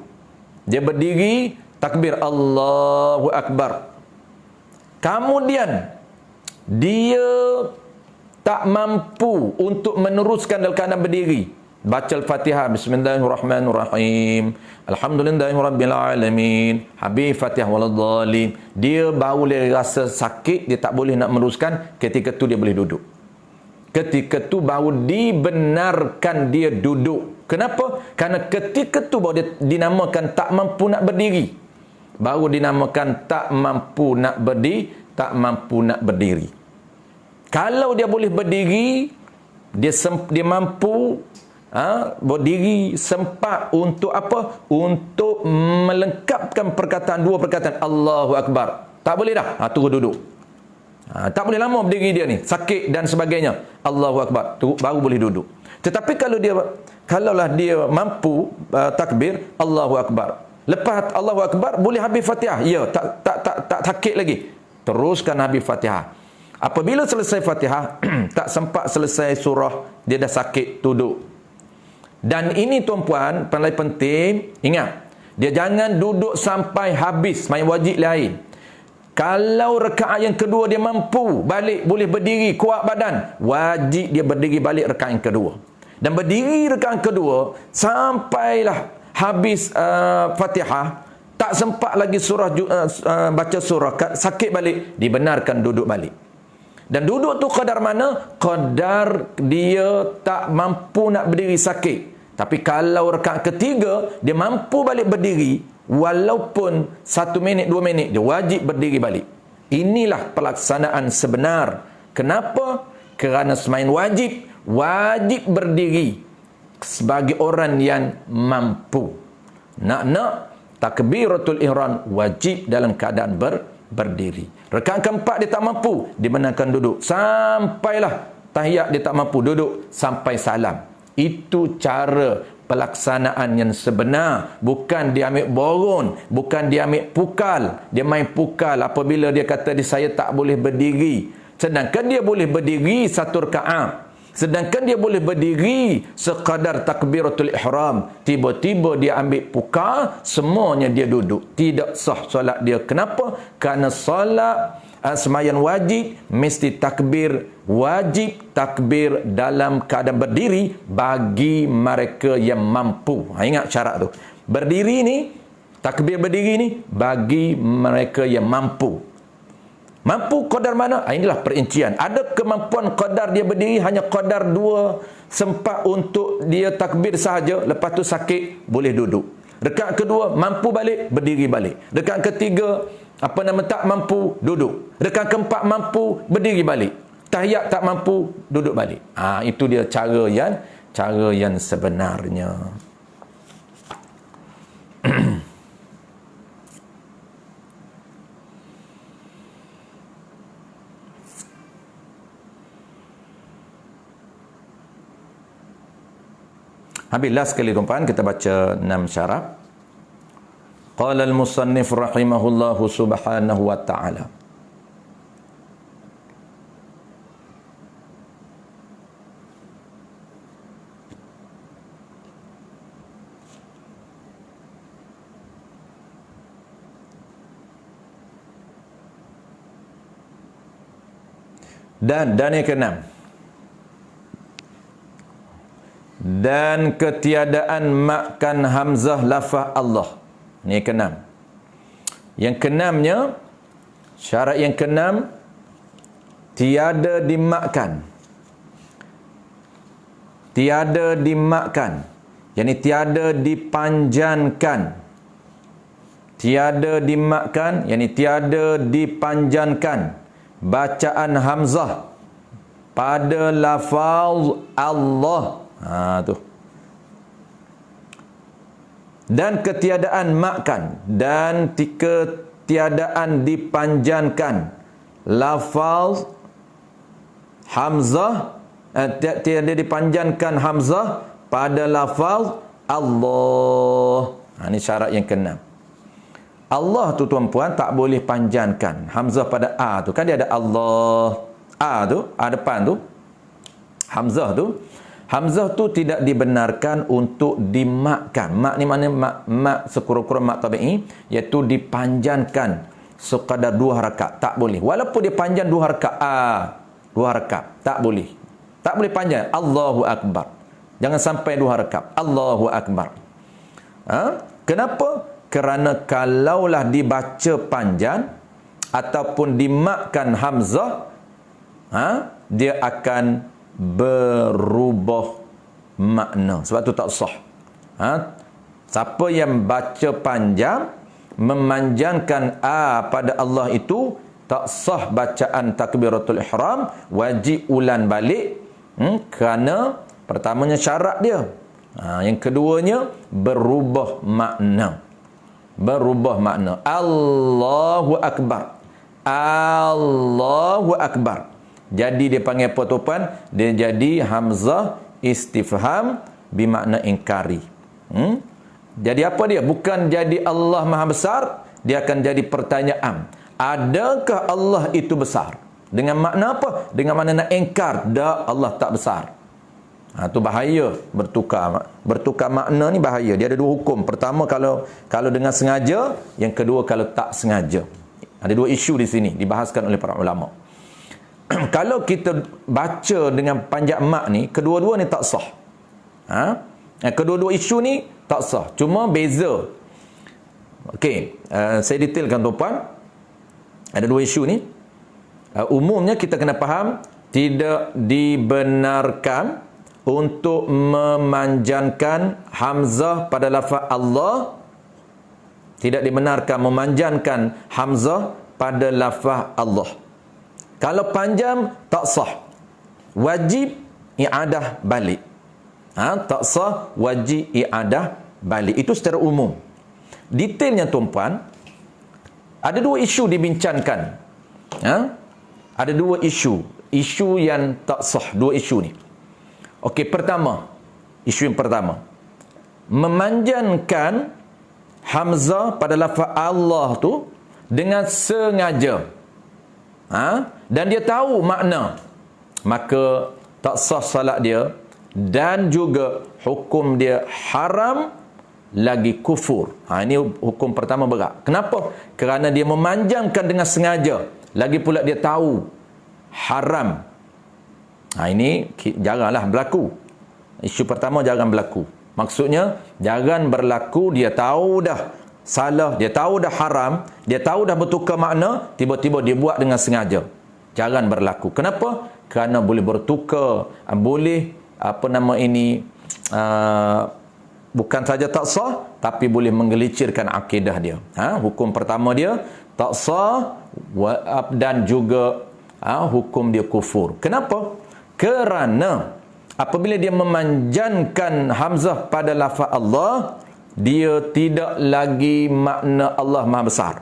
Dia berdiri, takbir Allahu Akbar. Kemudian dia tak mampu untuk meneruskan dalam keadaan berdiri. Baca Al-Fatihah, Bismillahirrahmanirrahim, Alhamdulillahirabbil alamin, habis Fatihah waladhdallin. Dia baru dia rasa sakit, dia tak boleh nak meneruskan, ketika tu dia boleh duduk. Ketika tu baru dibenarkan dia duduk. Kenapa? Kerana ketika tu baru dia dinamakan tak mampu nak berdiri. Baru dinamakan tak mampu nak berdiri, tak mampu nak berdiri. Kalau dia boleh berdiri, dia mampu berdiri sempat untuk apa? Untuk melengkapkan perkataan, 2 perkataan Allahu Akbar. Tak boleh dah, terus duduk. Tak boleh lama berdiri dia ni, sakit dan sebagainya. Allahu Akbar, tu baru boleh duduk. Tetapi kalaulah dia mampu takbir Allahu Akbar, lepas Allahu Akbar boleh habis Fatihah. Ya, tak sakit lagi, teruskan habis Fatihah. Apabila selesai Fatihah, tak sempat selesai surah, dia dah sakit, duduk. Dan ini tuan-puan, paling penting, ingat, dia jangan duduk sampai habis main wajib lain. Kalau rakaat yang kedua dia mampu balik, boleh berdiri, kuat badan, wajib dia berdiri balik rakaat yang kedua. Dan berdiri rakaat kedua sampailah habis Fatihah, tak sempat lagi surah baca surah, sakit balik, dibenarkan duduk balik. Dan duduk tu qadar mana? Qadar dia tak mampu nak berdiri, sakit. Tapi kalau rakaat ketiga dia mampu balik berdiri, walaupun 1 minit 2 minit, dia wajib berdiri balik. Inilah pelaksanaan sebenar. Kenapa? Kerana semain wajib berdiri sebagai orang yang mampu. Nak takbiratul ihram wajib dalam keadaan berdiri. Rakaat keempat dia tak mampu, dibenarkan duduk. Sampailah tahiyat dia tak mampu, duduk sampai salam. Itu cara pelaksanaan yang sebenar. Bukan dia ambil borun, bukan dia ambil pukal. Dia main pukal apabila dia kata saya tak boleh berdiri. Sedangkan dia boleh berdiri 1 rakaat. Sedangkan dia boleh berdiri sekadar takbiratul ihram. Tiba-tiba dia ambil pukal, semuanya dia duduk. Tidak sah solat dia. Kenapa? Kerana solat sembahyang wajib mesti takbir wajib, takbir dalam keadaan berdiri bagi mereka yang mampu. Ingat syarat tu. Berdiri ni, takbir berdiri ni bagi mereka yang mampu. Mampu qadar mana? Inilah perincian. Ada kemampuan qadar dia berdiri hanya qadar 2 sempat untuk dia takbir sahaja, lepas tu sakit, boleh duduk. Rakaat kedua mampu balik, berdiri balik. Rakaat ketiga tak mampu, duduk. Rakaat keempat mampu, berdiri balik. Tahiyat tak mampu, duduk balik. Itu dia cara cara yang sebenarnya. Habis last sekali tuan-tuan, kita baca 6 syarat. Qala al-musannif rahimahullahu subhanahu wa ta'ala. Dan yang keenam, dan ketiadaan makkan hamzah lafaz Allah. Ini yang keenam. Yang keenamnya, syarat yang keenam, tiada dimakkan. Tiada dimakkan, yakni tiada dipanjangkan. Tiada dimakkan, yakni tiada dipanjangkan bacaan hamzah pada lafaz Allah. Tu. Dan ketiadaan makkan dan ketiadaan dipanjangkan lafaz hamzah, tiada dipanjangkan hamzah pada lafaz Allah. Ini syarat yang keenam. Allah tu tuan-puan tak boleh panjangkan hamzah pada A tu. Kan dia ada Allah. A tu, A depan tu. Hamzah tu. Hamzah tu tidak dibenarkan untuk dimakkan. Mak ni mana mak sekurang-kurang mak tabi'i, iaitu dipanjangkan sekadar 2 harakat. Tak boleh. Walaupun dia panjang 2 harakat. 2 harakat. Tak boleh. Tak boleh panjang. Allahu Akbar. Jangan sampai 2 harakat. Allahu Akbar. Kenapa? Kerana kalaulah dibaca panjang ataupun dimakkan hamzah, dia akan berubah makna. Sebab tu tak sah. Siapa yang baca panjang, memanjangkan A pada Allah itu, tak sah bacaan takbiratul ihram, wajib ulang balik. Kerana pertamanya syarat dia. Yang keduanya berubah makna. Berubah makna. Allahu Akbar. Allahu Akbar. Jadi dia panggil apa tuan? Dia jadi hamzah istifham bermakna ingkari. Jadi apa dia? Bukan jadi Allah Maha Besar, dia akan jadi pertanyaan. Adakah Allah itu besar? Dengan makna apa? Dengan makna nak ingkar. Tak, Allah tak besar. Tu bahaya bertukar makna ni bahaya. Dia ada 2 hukum. Pertama kalau dengan sengaja, yang kedua kalau tak sengaja. Ada 2 isu di sini dibahaskan oleh para ulama. Kalau kita baca dengan panjang mak ni, kedua-dua ni tak sah. Kedua-dua isu ni tak sah. Cuma beza. Okey, saya detailkan tuan-puan. Ada 2 isu ni. Umumnya kita kena faham, tidak dibenarkan untuk memanjangkan hamzah pada lafaz Allah. Tidak dibenarkan memanjangkan hamzah pada lafaz Allah. Kalau panjang, tak sah. Wajib i'adah balik. Tak sah, wajib i'adah balik. Itu secara umum. Detailnya tuan-puan, ada 2 isu dibincangkan. Ada 2 isu. Isu yang tak sah, 2 isu ni. Okey, pertama. Isu yang pertama. Memanjangkan hamzah pada lafaz Allah tu dengan sengaja. Dan dia tahu makna. Maka tak sah salat dia. Dan juga hukum dia haram lagi kufur. Ini hukum pertama berat. Kenapa? Kerana dia memanjangkan dengan sengaja. Lagi pula dia tahu haram. Ini jaranglah berlaku. Isu pertama jarang berlaku. Maksudnya jangan berlaku dia tahu dah salah, dia tahu dah haram, dia tahu dah bertukar makna, tiba-tiba dia buat dengan sengaja. Jangan berlaku. Kenapa? Kerana boleh bertukar, boleh bukan saja tak sah, tapi boleh menggelicirkan akidah dia. Hukum pertama dia tak sah, dan juga hukum dia kufur. Kenapa? Kerana apabila dia memanjangkan hamzah pada lafaz Allah, dia tidak lagi makna Allah Maha Besar,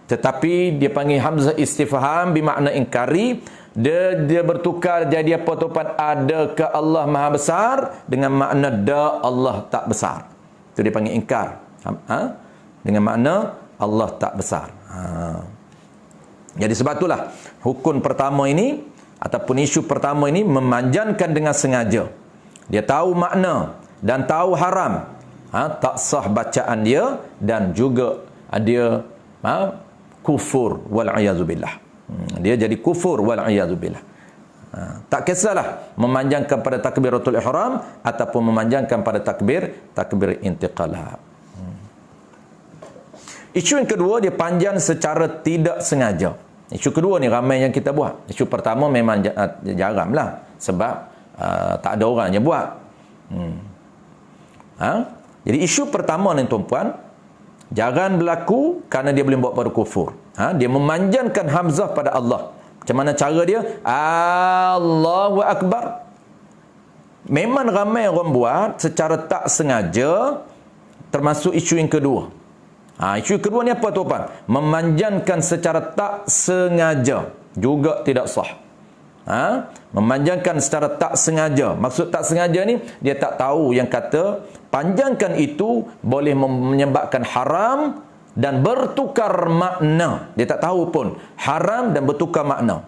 tetapi dia panggil hamzah istifham bermakna ingkari. Dia bertukar jadi apa tuan? Adakah Allah Maha Besar dengan makna da Allah tak besar. Itu dia panggil ingkar. Dengan makna Allah tak besar. Jadi sebab itulah hukum pertama ini ataupun isu pertama ini memanjangkan dengan sengaja. Dia tahu makna dan tahu haram. Tak sah bacaan dia, dan juga dia kufur wal-iyazubillah. Dia jadi kufur wal-iyazubillah. Tak kisahlah memanjangkan pada takbiratul ihram ataupun memanjangkan pada takbir intiqalah. Isu yang kedua, dia panjang secara tidak sengaja. Isu kedua ni ramai yang kita buat. Isu pertama memang jarang lah, sebab tak ada orang yang buat. Jadi isu pertama ni tuan-puan, jarang berlaku kerana dia boleh buat pada kufur. Dia memanjangkan hamzah pada Allah. Macam mana cara dia? Allahu Akbar. Memang ramai orang buat secara tak sengaja, termasuk isu yang kedua. Isu kedua ni apa tuan-puan? Memanjangkan secara tak sengaja juga tidak sah. Memanjangkan secara tak sengaja. Maksud tak sengaja ni, dia tak tahu yang kata panjangkan itu boleh menyebabkan haram dan bertukar makna. Dia tak tahu pun haram dan bertukar makna.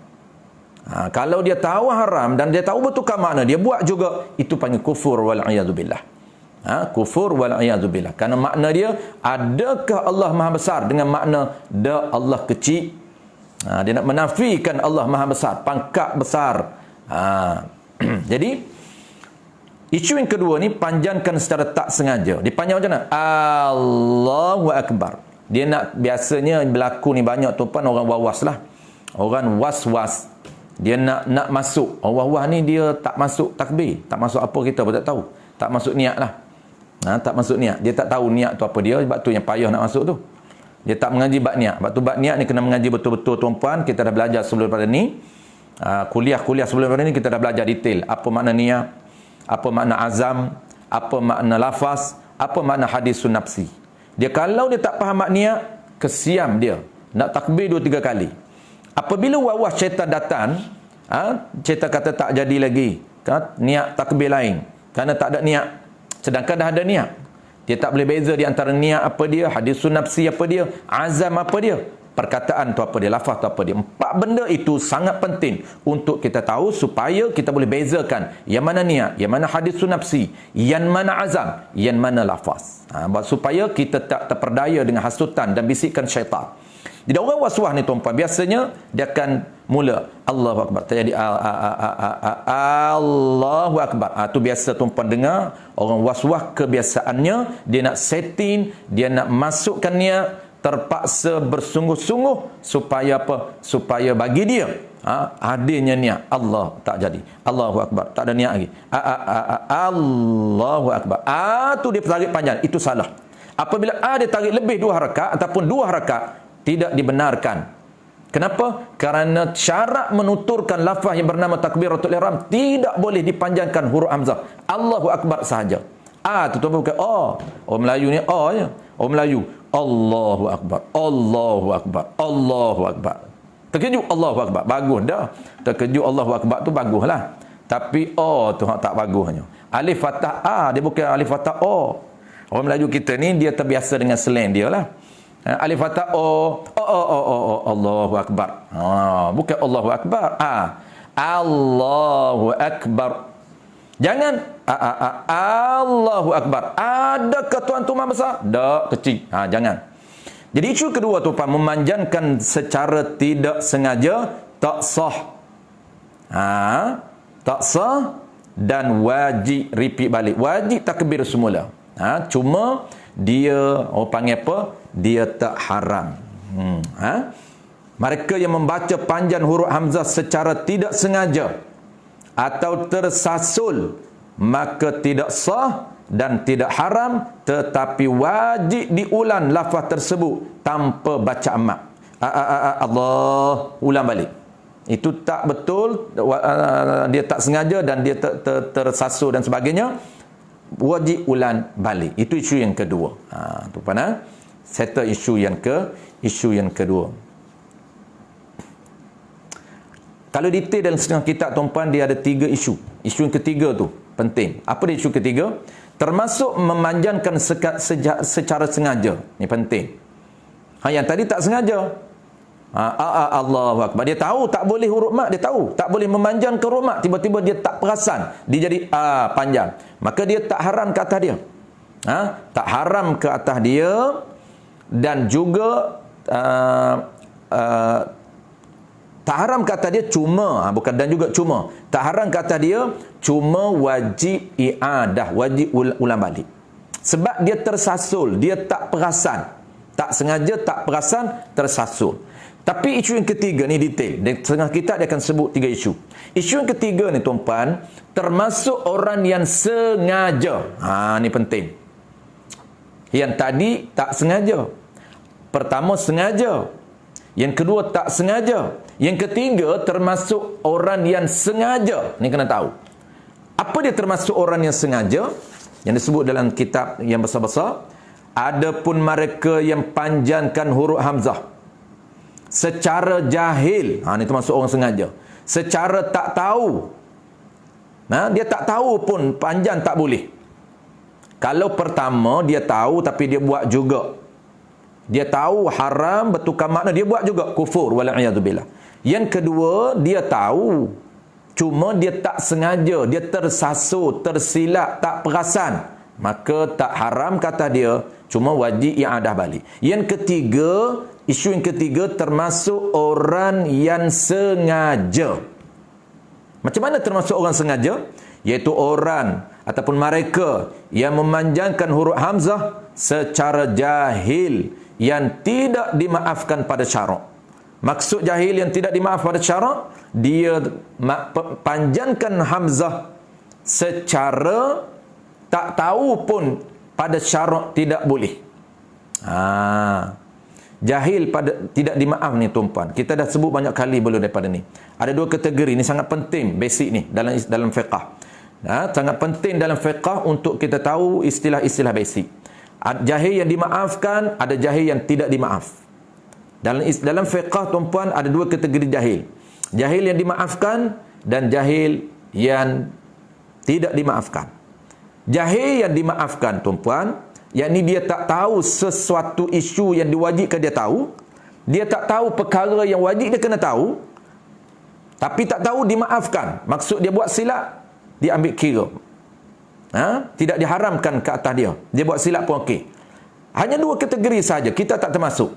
Kalau dia tahu haram dan dia tahu bertukar makna, dia buat juga, itu panggil kufur wal-iyazubillah. Kufur wal-iyazubillah. Kerana makna dia, adakah Allah Maha Besar dengan makna da Allah kecil. Dia nak menafikan Allah Maha Besar, pangkat besar. Jadi isu yang kedua ni panjangkan secara tak sengaja. Dipanjang macam mana? Allahu Akbar. Dia nak, biasanya berlaku ni banyak tuan orang was-was lah. Orang was-was. Dia nak masuk. Orang was-was ni dia tak masuk takbir. Tak masuk apa kita pun tak tahu. Tak masuk niat lah. Tak masuk niat. Dia tak tahu niat tu apa dia. Sebab tu yang payah nak masuk tu. Dia tak mengaji bab niat. Sebab tu bab niat ni kena mengaji betul-betul tuan-puan. Kita dah belajar sebelum pada ni. Kuliah-kuliah sebelum pada ni kita dah belajar detail. Apa makna niat, apa makna azam, apa makna lafaz, apa makna hadisun nafsi. Dia kalau dia tak faham makna niat, kesiam dia. Nak takbir 2-3 kali. Apabila wawas syaitan datang, syaitan kata tak jadi lagi. Niat takbir lain. Kerana tak ada niat. Sedangkan dah ada niat. Dia tak boleh beza di antara niat apa dia, hadisun nafsi apa dia, azam apa dia, perkataan tu apa dia, lafaz tu apa dia. 4 benda itu sangat penting untuk kita tahu supaya kita boleh bezakan yang mana niat, yang mana hadisun nafsi, yang mana azam, yang mana lafaz. Supaya kita tak terperdaya dengan hasutan dan bisikan syaitan. Jadi orang was-was ni tuan-puan, biasanya dia akan mula Allahu Akbar, terjadi Allahu Akbar. Tu biasa tuan-puan dengar orang was-was, kebiasaannya dia nak setting, dia nak masukkan niat, terpaksa bersungguh-sungguh supaya apa? Supaya bagi dia hadirnya niat. Allah tak jadi. Allahu Akbar, tak ada niat lagi. Allahu Akbar. Tu dia tarik panjang, itu salah. Apabila dia tarik lebih 2 harakat ataupun 2 harakat, tidak dibenarkan. Kenapa? Kerana syarat menuturkan lafaz yang bernama takbiratul ihram tidak boleh dipanjangkan huruf hamzah. Allahu Akbar sahaja. Tu tuan bukan orang Melayu ni ya. Orang Melayu Allahu Akbar, Allahu Akbar, Allahu Akbar. Terkejut Allahu Akbar, bagus dah. Terkejut Allahu Akbar tu baguslah. Tapi tu tak bagusnya. Alif fathah dia bukan alif fathah o. Orang Melayu kita ni dia terbiasa dengan slang dia lah. Alif fathah Allahu Akbar. Bukan Allahu Akbar. Allahu Akbar. Jangan Allahu Akbar. Adakah Tuhan tu Maha Besar? Tak, kecil. Jangan. Jadi isu kedua tu memanjangkan secara tidak sengaja tak sah. Tak sah dan wajib repeat balik. Wajib takbir semula. Cuma dia orang panggil apa? Dia tak haram. Mereka yang membaca panjang huruf hamzah secara tidak sengaja atau tersasul, maka tidak sah dan tidak haram, tetapi wajib diulang lafaz tersebut tanpa baca amat. Allah, ulang balik. itu tak betul, dia tak sengaja dan dia tersasul dan sebagainya, wajib ulang balik. Itu isu yang kedua. Tuan-tuan, settle isu yang kedua. Kalau detail dalam setengah kitab, tuan-tuan, dia ada 3 isu. Isu yang ketiga tu penting. Apa dia isu ketiga? Termasuk memanjangkan secara sengaja. Ini penting. Yang tadi tak sengaja. Allahu Akbar. Dia tahu tak boleh huruf mat, dia tahu tak boleh memanjangkan huruf mat, tiba-tiba dia tak perasan, dia jadi panjang. Maka dia tak haram ke atas dia. Tak haram ke atas dia, dan juga tak haram ke atas dia cuma, bukan dan juga cuma. Tak haram ke atas dia, cuma wajib i'adah, wajib ulang balik. Sebab dia tersasul, dia tak perasan. Tak sengaja, tak perasan, tersasul. Tapi isu yang ketiga ni detail. Di tengah kita dia akan sebut 3 isu. Isu yang ketiga ni tuan-tuan, termasuk orang yang sengaja. Ni penting. Yang tadi tak sengaja. Pertama sengaja. Yang kedua tak sengaja. Yang ketiga termasuk orang yang sengaja. Ni kena tahu. Apa dia termasuk orang yang sengaja? Yang disebut dalam kitab yang besar-besar. Adapun mereka yang panjangkan huruf hamzah secara jahil, ni termasuk orang sengaja. Secara tak tahu, dia tak tahu pun panjang tak boleh. Kalau pertama dia tahu tapi dia buat juga, dia tahu haram bertukar makna, dia buat juga, kufur wala'iyadzubillah. Yang kedua, dia tahu cuma dia tak sengaja, dia tersasul, tersilap, tak perasan, maka tak haram kata dia, cuma wajib i'adah balik. Yang ketiga, isu yang ketiga, termasuk orang yang sengaja. Macam mana termasuk orang sengaja? Iaitu orang ataupun mereka yang memanjangkan huruf hamzah secara jahil yang tidak dimaafkan pada syarak. Maksud jahil yang tidak dimaaf pada syarak, dia panjangkan hamzah secara tak tahu pun pada syarak tidak boleh. Jahil pada tidak dimaaf ni tuan-tuan. Kita dah sebut banyak kali belum daripada ni. Ada 2 kategori ni, sangat penting, basic ni dalam fiqh. Sangat penting dalam fiqh untuk kita tahu istilah-istilah basic. Jahil yang dimaafkan, ada jahil yang tidak dimaaf. Dalam fiqh tuan-tuan ada 2 kategori jahil. Jahil yang dimaafkan dan jahil yang tidak dimaafkan. Jahil yang dimaafkan tuan-tuan, yakni dia tak tahu sesuatu isu yang diwajibkan dia tahu. Dia tak tahu perkara yang wajib dia kena tahu, tapi tak tahu dimaafkan. Maksud dia buat silap, dia ambil kira. Tidak diharamkan ke atas dia. Dia buat silap pun okey. Hanya 2 kategori saja, kita tak termasuk.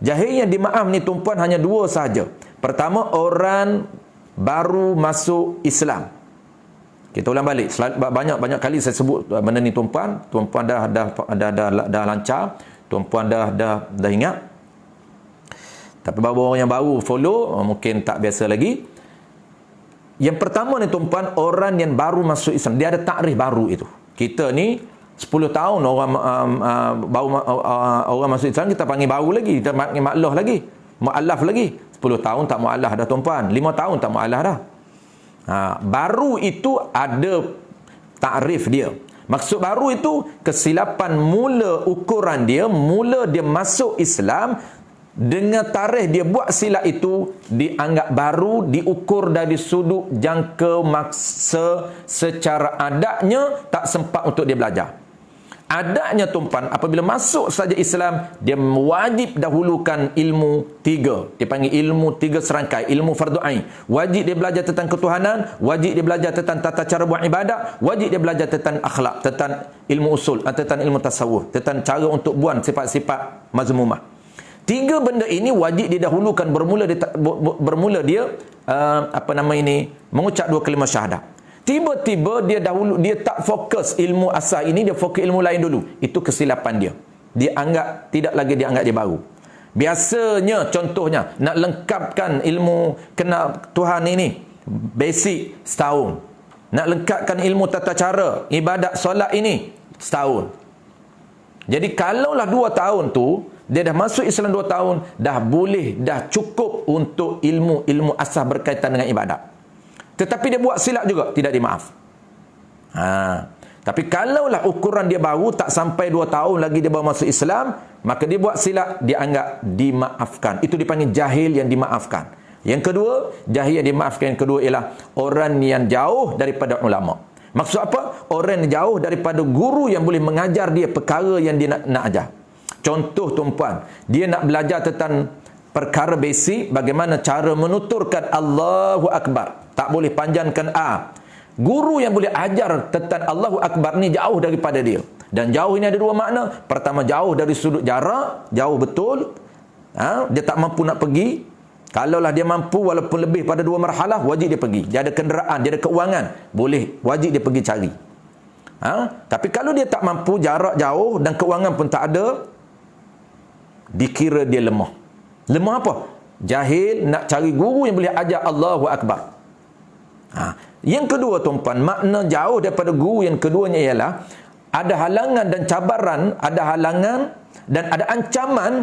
Jahil yang dimaaf ni tuan-puan hanya 2 saja. Pertama, orang baru masuk Islam. Kita ulang balik. Banyak kali saya sebut benda ni tuan-puan. Tuan-puan dah lancar. Tuan-puan dah ingat. Tapi beberapa orang yang baru follow, mungkin tak biasa lagi. Yang pertama ni tuan-puan, orang yang baru masuk Islam, dia ada takrif baru itu. Kita ni 10 tahun orang orang masuk Islam, kita panggil baru lagi, kita panggil maklah lagi, mu'allaf lagi. 10 tahun tak mu'allaf dah tuan-puan, 5 tahun tak mu'allaf dah. Baru itu ada takrif dia. Maksud baru itu kesilapan mula ukuran dia, mula dia masuk Islam, dengan tarikh dia buat silap itu dianggap baru, diukur dari sudut jangka masa secara adatnya tak sempat untuk dia belajar. Adatnya tuan-puan, apabila masuk saja Islam, dia wajib dahulukan ilmu 3. Dia panggil ilmu 3 serangkai, ilmu fardu ain. Wajib dia belajar tentang ketuhanan, wajib dia belajar tentang tata cara buat ibadat, wajib dia belajar tentang akhlak, tentang ilmu usul, tentang ilmu tasawuf, tentang cara untuk buang sifat-sifat mazmumah. 3 benda ini wajib dia dahulukan bermula dia mengucap 2 kalimah syahadah. Tiba-tiba dia tak fokus ilmu asal ini, dia fokus ilmu lain dulu. Itu kesilapan dia. Dia anggap, tidak lagi dia anggap dia baru. Biasanya, contohnya, nak lengkapkan ilmu kenal Tuhan ini, basic, setahun. Nak lengkapkan ilmu tata cara, ibadat solat ini, setahun. Jadi kalaulah 2 tahun tu, dia dah masuk Islam 2 tahun, dah boleh, dah cukup untuk ilmu asas berkaitan dengan ibadat. Tetapi dia buat silap juga, tidak dimaaf. Tapi kalaulah ukuran dia baru, tak sampai 2 tahun lagi dia baru masuk Islam, maka dia buat silap, dia anggap dimaafkan. Itu dipanggil jahil yang dimaafkan. Yang kedua, jahil yang dimaafkan yang kedua ialah orang yang jauh daripada ulama. Maksud apa? Orang yang jauh daripada guru yang boleh mengajar dia perkara yang dia nak ajar. Contoh tuan-puan, dia nak belajar tentang perkara basic, bagaimana cara menuturkan Allahu Akbar. Tak boleh panjangkan A. Guru yang boleh ajar tentang Allahu Akbar ni jauh daripada dia. Dan jauh ini ada 2 makna. Pertama, jauh dari sudut jarak, jauh betul. Dia tak mampu nak pergi. Kalaulah dia mampu walaupun lebih pada 2 marhalah, wajib dia pergi. Dia ada kenderaan, dia ada keuangan, boleh, wajib dia pergi cari. Tapi kalau dia tak mampu, jarak jauh dan keuangan pun tak ada, dikira dia lemah. Lemah apa? Jahil, nak cari guru yang boleh ajar Allahu Akbar. Yang kedua tuan-puan, makna jauh daripada guru yang keduanya ialah ada halangan dan cabaran, ada halangan dan ada ancaman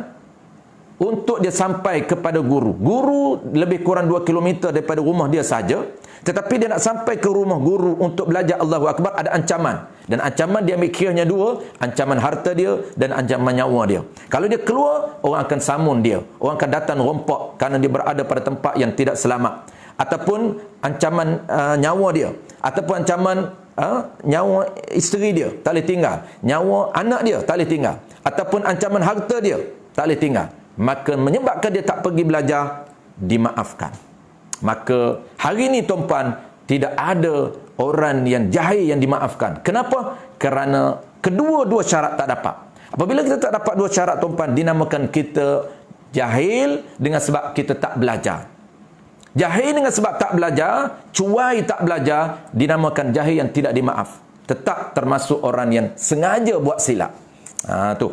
untuk dia sampai kepada guru. Guru lebih kurang 2 km daripada rumah dia saja, tetapi dia nak sampai ke rumah guru untuk belajar Allahu Akbar, ada ancaman. Dan ancaman dia ambil kiranya 2, ancaman harta dia dan ancaman nyawa dia. Kalau dia keluar, orang akan samun dia. Orang akan datang rompak kerana dia berada pada tempat yang tidak selamat. Ataupun ancaman nyawa dia. Ataupun ancaman nyawa isteri dia, tak boleh tinggal. Nyawa anak dia, tak boleh tinggal. Ataupun ancaman harta dia, tak boleh tinggal. Maka menyebabkan dia tak pergi belajar, dimaafkan. Maka hari ini tuan-puan, tidak ada orang yang jahil yang dimaafkan. Kenapa? Kerana kedua-dua syarat tak dapat. Apabila kita tak dapat 2 syarat tuan-puan, dinamakan kita jahil dengan sebab kita tak belajar. Jahil dengan sebab tak belajar, cuai tak belajar, dinamakan jahil yang tidak dimaaf. Tetap termasuk orang yang sengaja buat silap. Tu.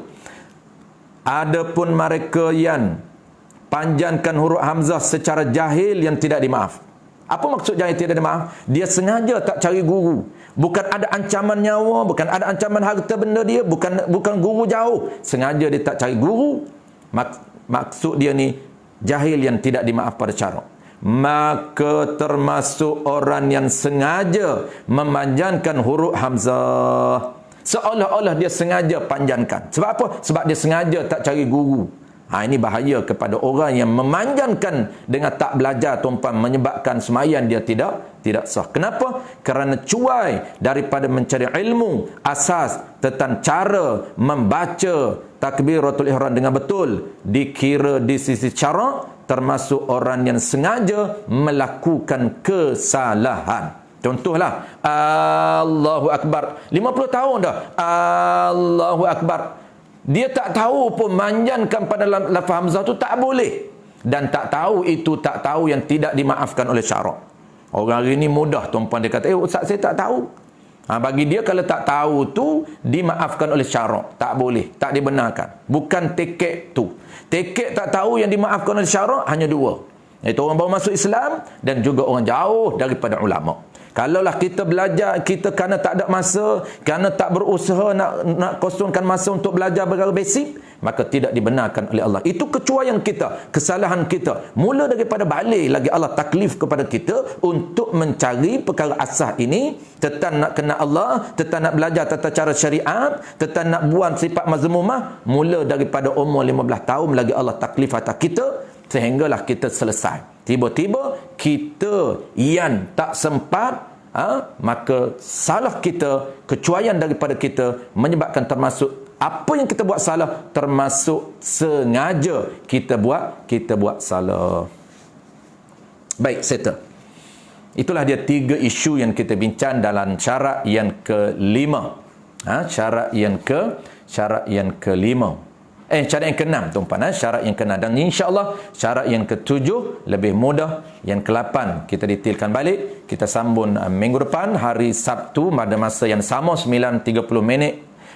Adapun mereka yang panjangkan huruf hamzah secara jahil yang tidak dimaaf. Apa maksud jahil tidak dimaaf? Dia sengaja tak cari guru. Bukan ada ancaman nyawa, bukan ada ancaman harta benda dia, bukan guru jauh. Sengaja dia tak cari guru. Maksud dia ni jahil yang tidak dimaaf pada cara. Maka termasuk orang yang sengaja memanjangkan huruf hamzah. Seolah-olah dia sengaja panjangkan. Sebab apa? Sebab dia sengaja tak cari guru. Ini bahaya kepada orang yang memanjangkan dengan tak belajar tuan-puan, menyebabkan sembahyang dia tidak sah. Kenapa? Kerana cuai daripada mencari ilmu asas tentang cara membaca takbiratul ihram dengan betul, dikira di sisi cara termasuk orang yang sengaja melakukan kesalahan. Contohlah, Allahu Akbar. 50 tahun dah. Allahu Akbar. Dia tak tahu pun manjankan pada lafaz hamzah tu tak boleh. Dan tak tahu itu tak tahu yang tidak dimaafkan oleh syarak. Orang hari ni mudah tuan-puan, dia kata, ustaz saya tak tahu. Bagi dia kalau tak tahu tu dimaafkan oleh syarak. Tak boleh, tak dibenarkan. Bukan tekek tu. Tekek tak tahu yang dimaafkan oleh syarak hanya 2. Iaitu orang baru masuk Islam dan juga orang jauh daripada ulama. Kalaulah kita belajar, kita kerana tak ada masa, kerana tak berusaha nak kosongkan masa untuk belajar perkara basic, maka tidak dibenarkan oleh Allah. Itu kecuaian kita, kesalahan kita. Mula daripada balik lagi Allah taklif kepada kita untuk mencari perkara asas ini, tentang nak kenal Allah, tentang nak belajar tata cara syariat, tentang nak buang sifat mazmumah. Mula daripada umur 15 tahun lagi Allah taklif atas kita, sehinggalah kita selesai. Tiba-tiba kita yang tak sempat, maka salah kita, kecuaian daripada kita menyebabkan termasuk apa yang kita buat salah, termasuk sengaja kita buat salah. Baik, settle. Itulah dia 3 isu yang kita bincang dalam syarat yang kelima. Syarat yang kelima. Syarat yang ke-6 tuan-puan, syarat yang ke-6, dan insya-Allah syarat yang ke-7 lebih mudah, yang ke-8 kita detailkan balik. Kita sambung minggu depan hari Sabtu pada masa yang sama 9.30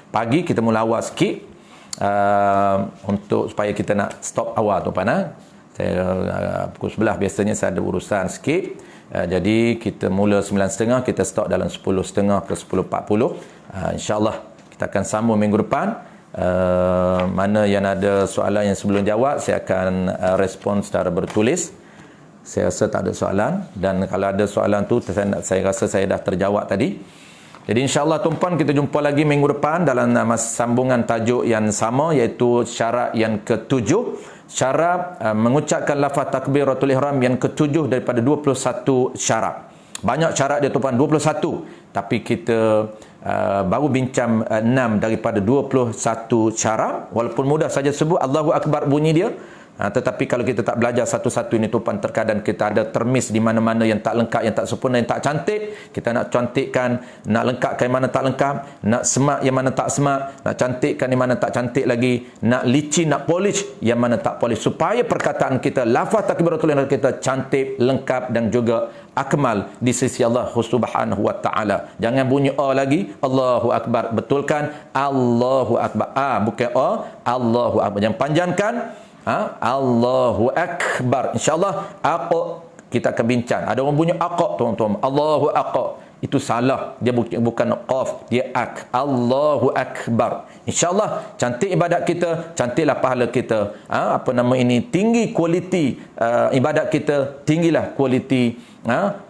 pagi. Kita mula awal sikit untuk supaya kita nak stop awal tuan-puan. Saya pukul 11 biasanya saya ada urusan sikit. Jadi kita mula 9.30, kita stop dalam 10.30 ke 10.40. Insya-Allah kita akan sambung minggu depan. Mana yang ada soalan yang sebelum jawab, saya akan respon secara bertulis. Saya rasa tak ada soalan, dan kalau ada soalan tu saya rasa saya dah terjawab tadi. Jadi insya-Allah tuan-puan, kita jumpa lagi minggu depan dalam sambungan tajuk yang sama, iaitu syarat yang ketujuh, syarat mengucapkan lafaz takbiratul ihram yang ketujuh daripada 21 syarat. Banyak syarat dia tuan-puan, 21, tapi kita baru bincang 6 daripada 21 syarat. Walaupun mudah saja sebut Allahu Akbar bunyi dia, tetapi kalau kita tak belajar satu-satu ini tuan-puan, terkadang kita ada termis di mana-mana yang tak lengkap, yang tak sempurna, yang tak cantik. Kita nak cantikkan, nak lengkapkan yang mana tak lengkap, nak semak yang mana tak semak, nak cantikkan yang mana tak cantik lagi, nak licin, nak polish yang mana tak polish, supaya perkataan kita, lafaz takbiratul ihram kita cantik, lengkap dan juga akmal di sisi Allah Subhanahu wa taala. Jangan bunyi A lagi, Allahu Akbar. Betulkan Allahu Akbar. Bukan A, Allahu Akbar. Jangan panjangkan. Allahu Akbar. InsyaAllah kita akan bincang. Ada orang bunyi aqaq tuan-tuan. Allahu aqaq. Itu salah. Dia bukan qaf, dia ak. Allahu Akbar. InsyaAllah cantik ibadat kita, cantiklah pahala kita. Tinggi kualiti ibadat kita, tinggilah kualiti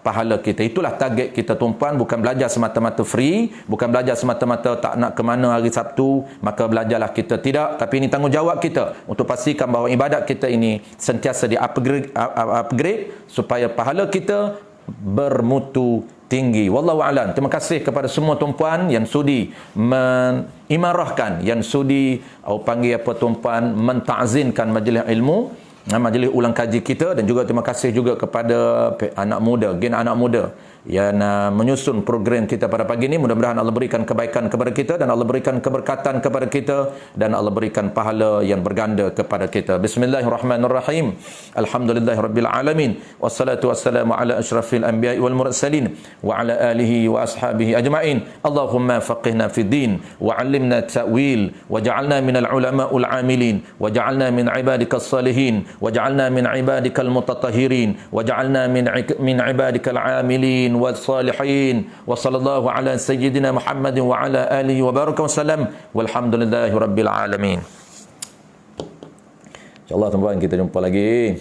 pahala kita. Itulah target kita tuan-puan. Bukan belajar semata-mata free, bukan belajar semata-mata tak nak ke mana hari Sabtu maka belajarlah kita. Tidak, tapi ini tanggungjawab kita untuk pastikan bahawa ibadat kita ini sentiasa di upgrade supaya pahala kita bermutu tinggi. Wallahu a'lam. Terima kasih kepada semua tuan-puan yang sudi mengimarahkan, yang sudi panggil apa tuan-puan, menta'zinkan majlis ilmu, majlis ulang kaji kita. Dan juga terima kasih juga kepada anak muda, gen anak muda yang menyusun program kita pada pagi ini. Mudah-mudahan Allah berikan kebaikan kepada kita, dan Allah berikan keberkatan kepada kita, dan Allah berikan pahala yang berganda kepada kita. Bismillahirrahmanirrahim. Alhamdulillahirabbil alamin. Wassalatu wassalamu ala asyrafil anbiya'i wal mursalin wa ala alihi wa ashabihi ajma'in. Allahumma faqihna fid din wa 'allimna ta'wil wa ja'alna minal ulama'ul 'amilin wa ja'alna min ibadikas salihin wa ja'alna min ibadikal mutatahhirin wa ja'alna min ibadikal 'amilin والصالحين وصلى الله على سيدنا محمد وعلى آله وبارك وسلم والحمد لله رب العالمين. InsyaAllah tuan-tuan, kita jumpa lagi.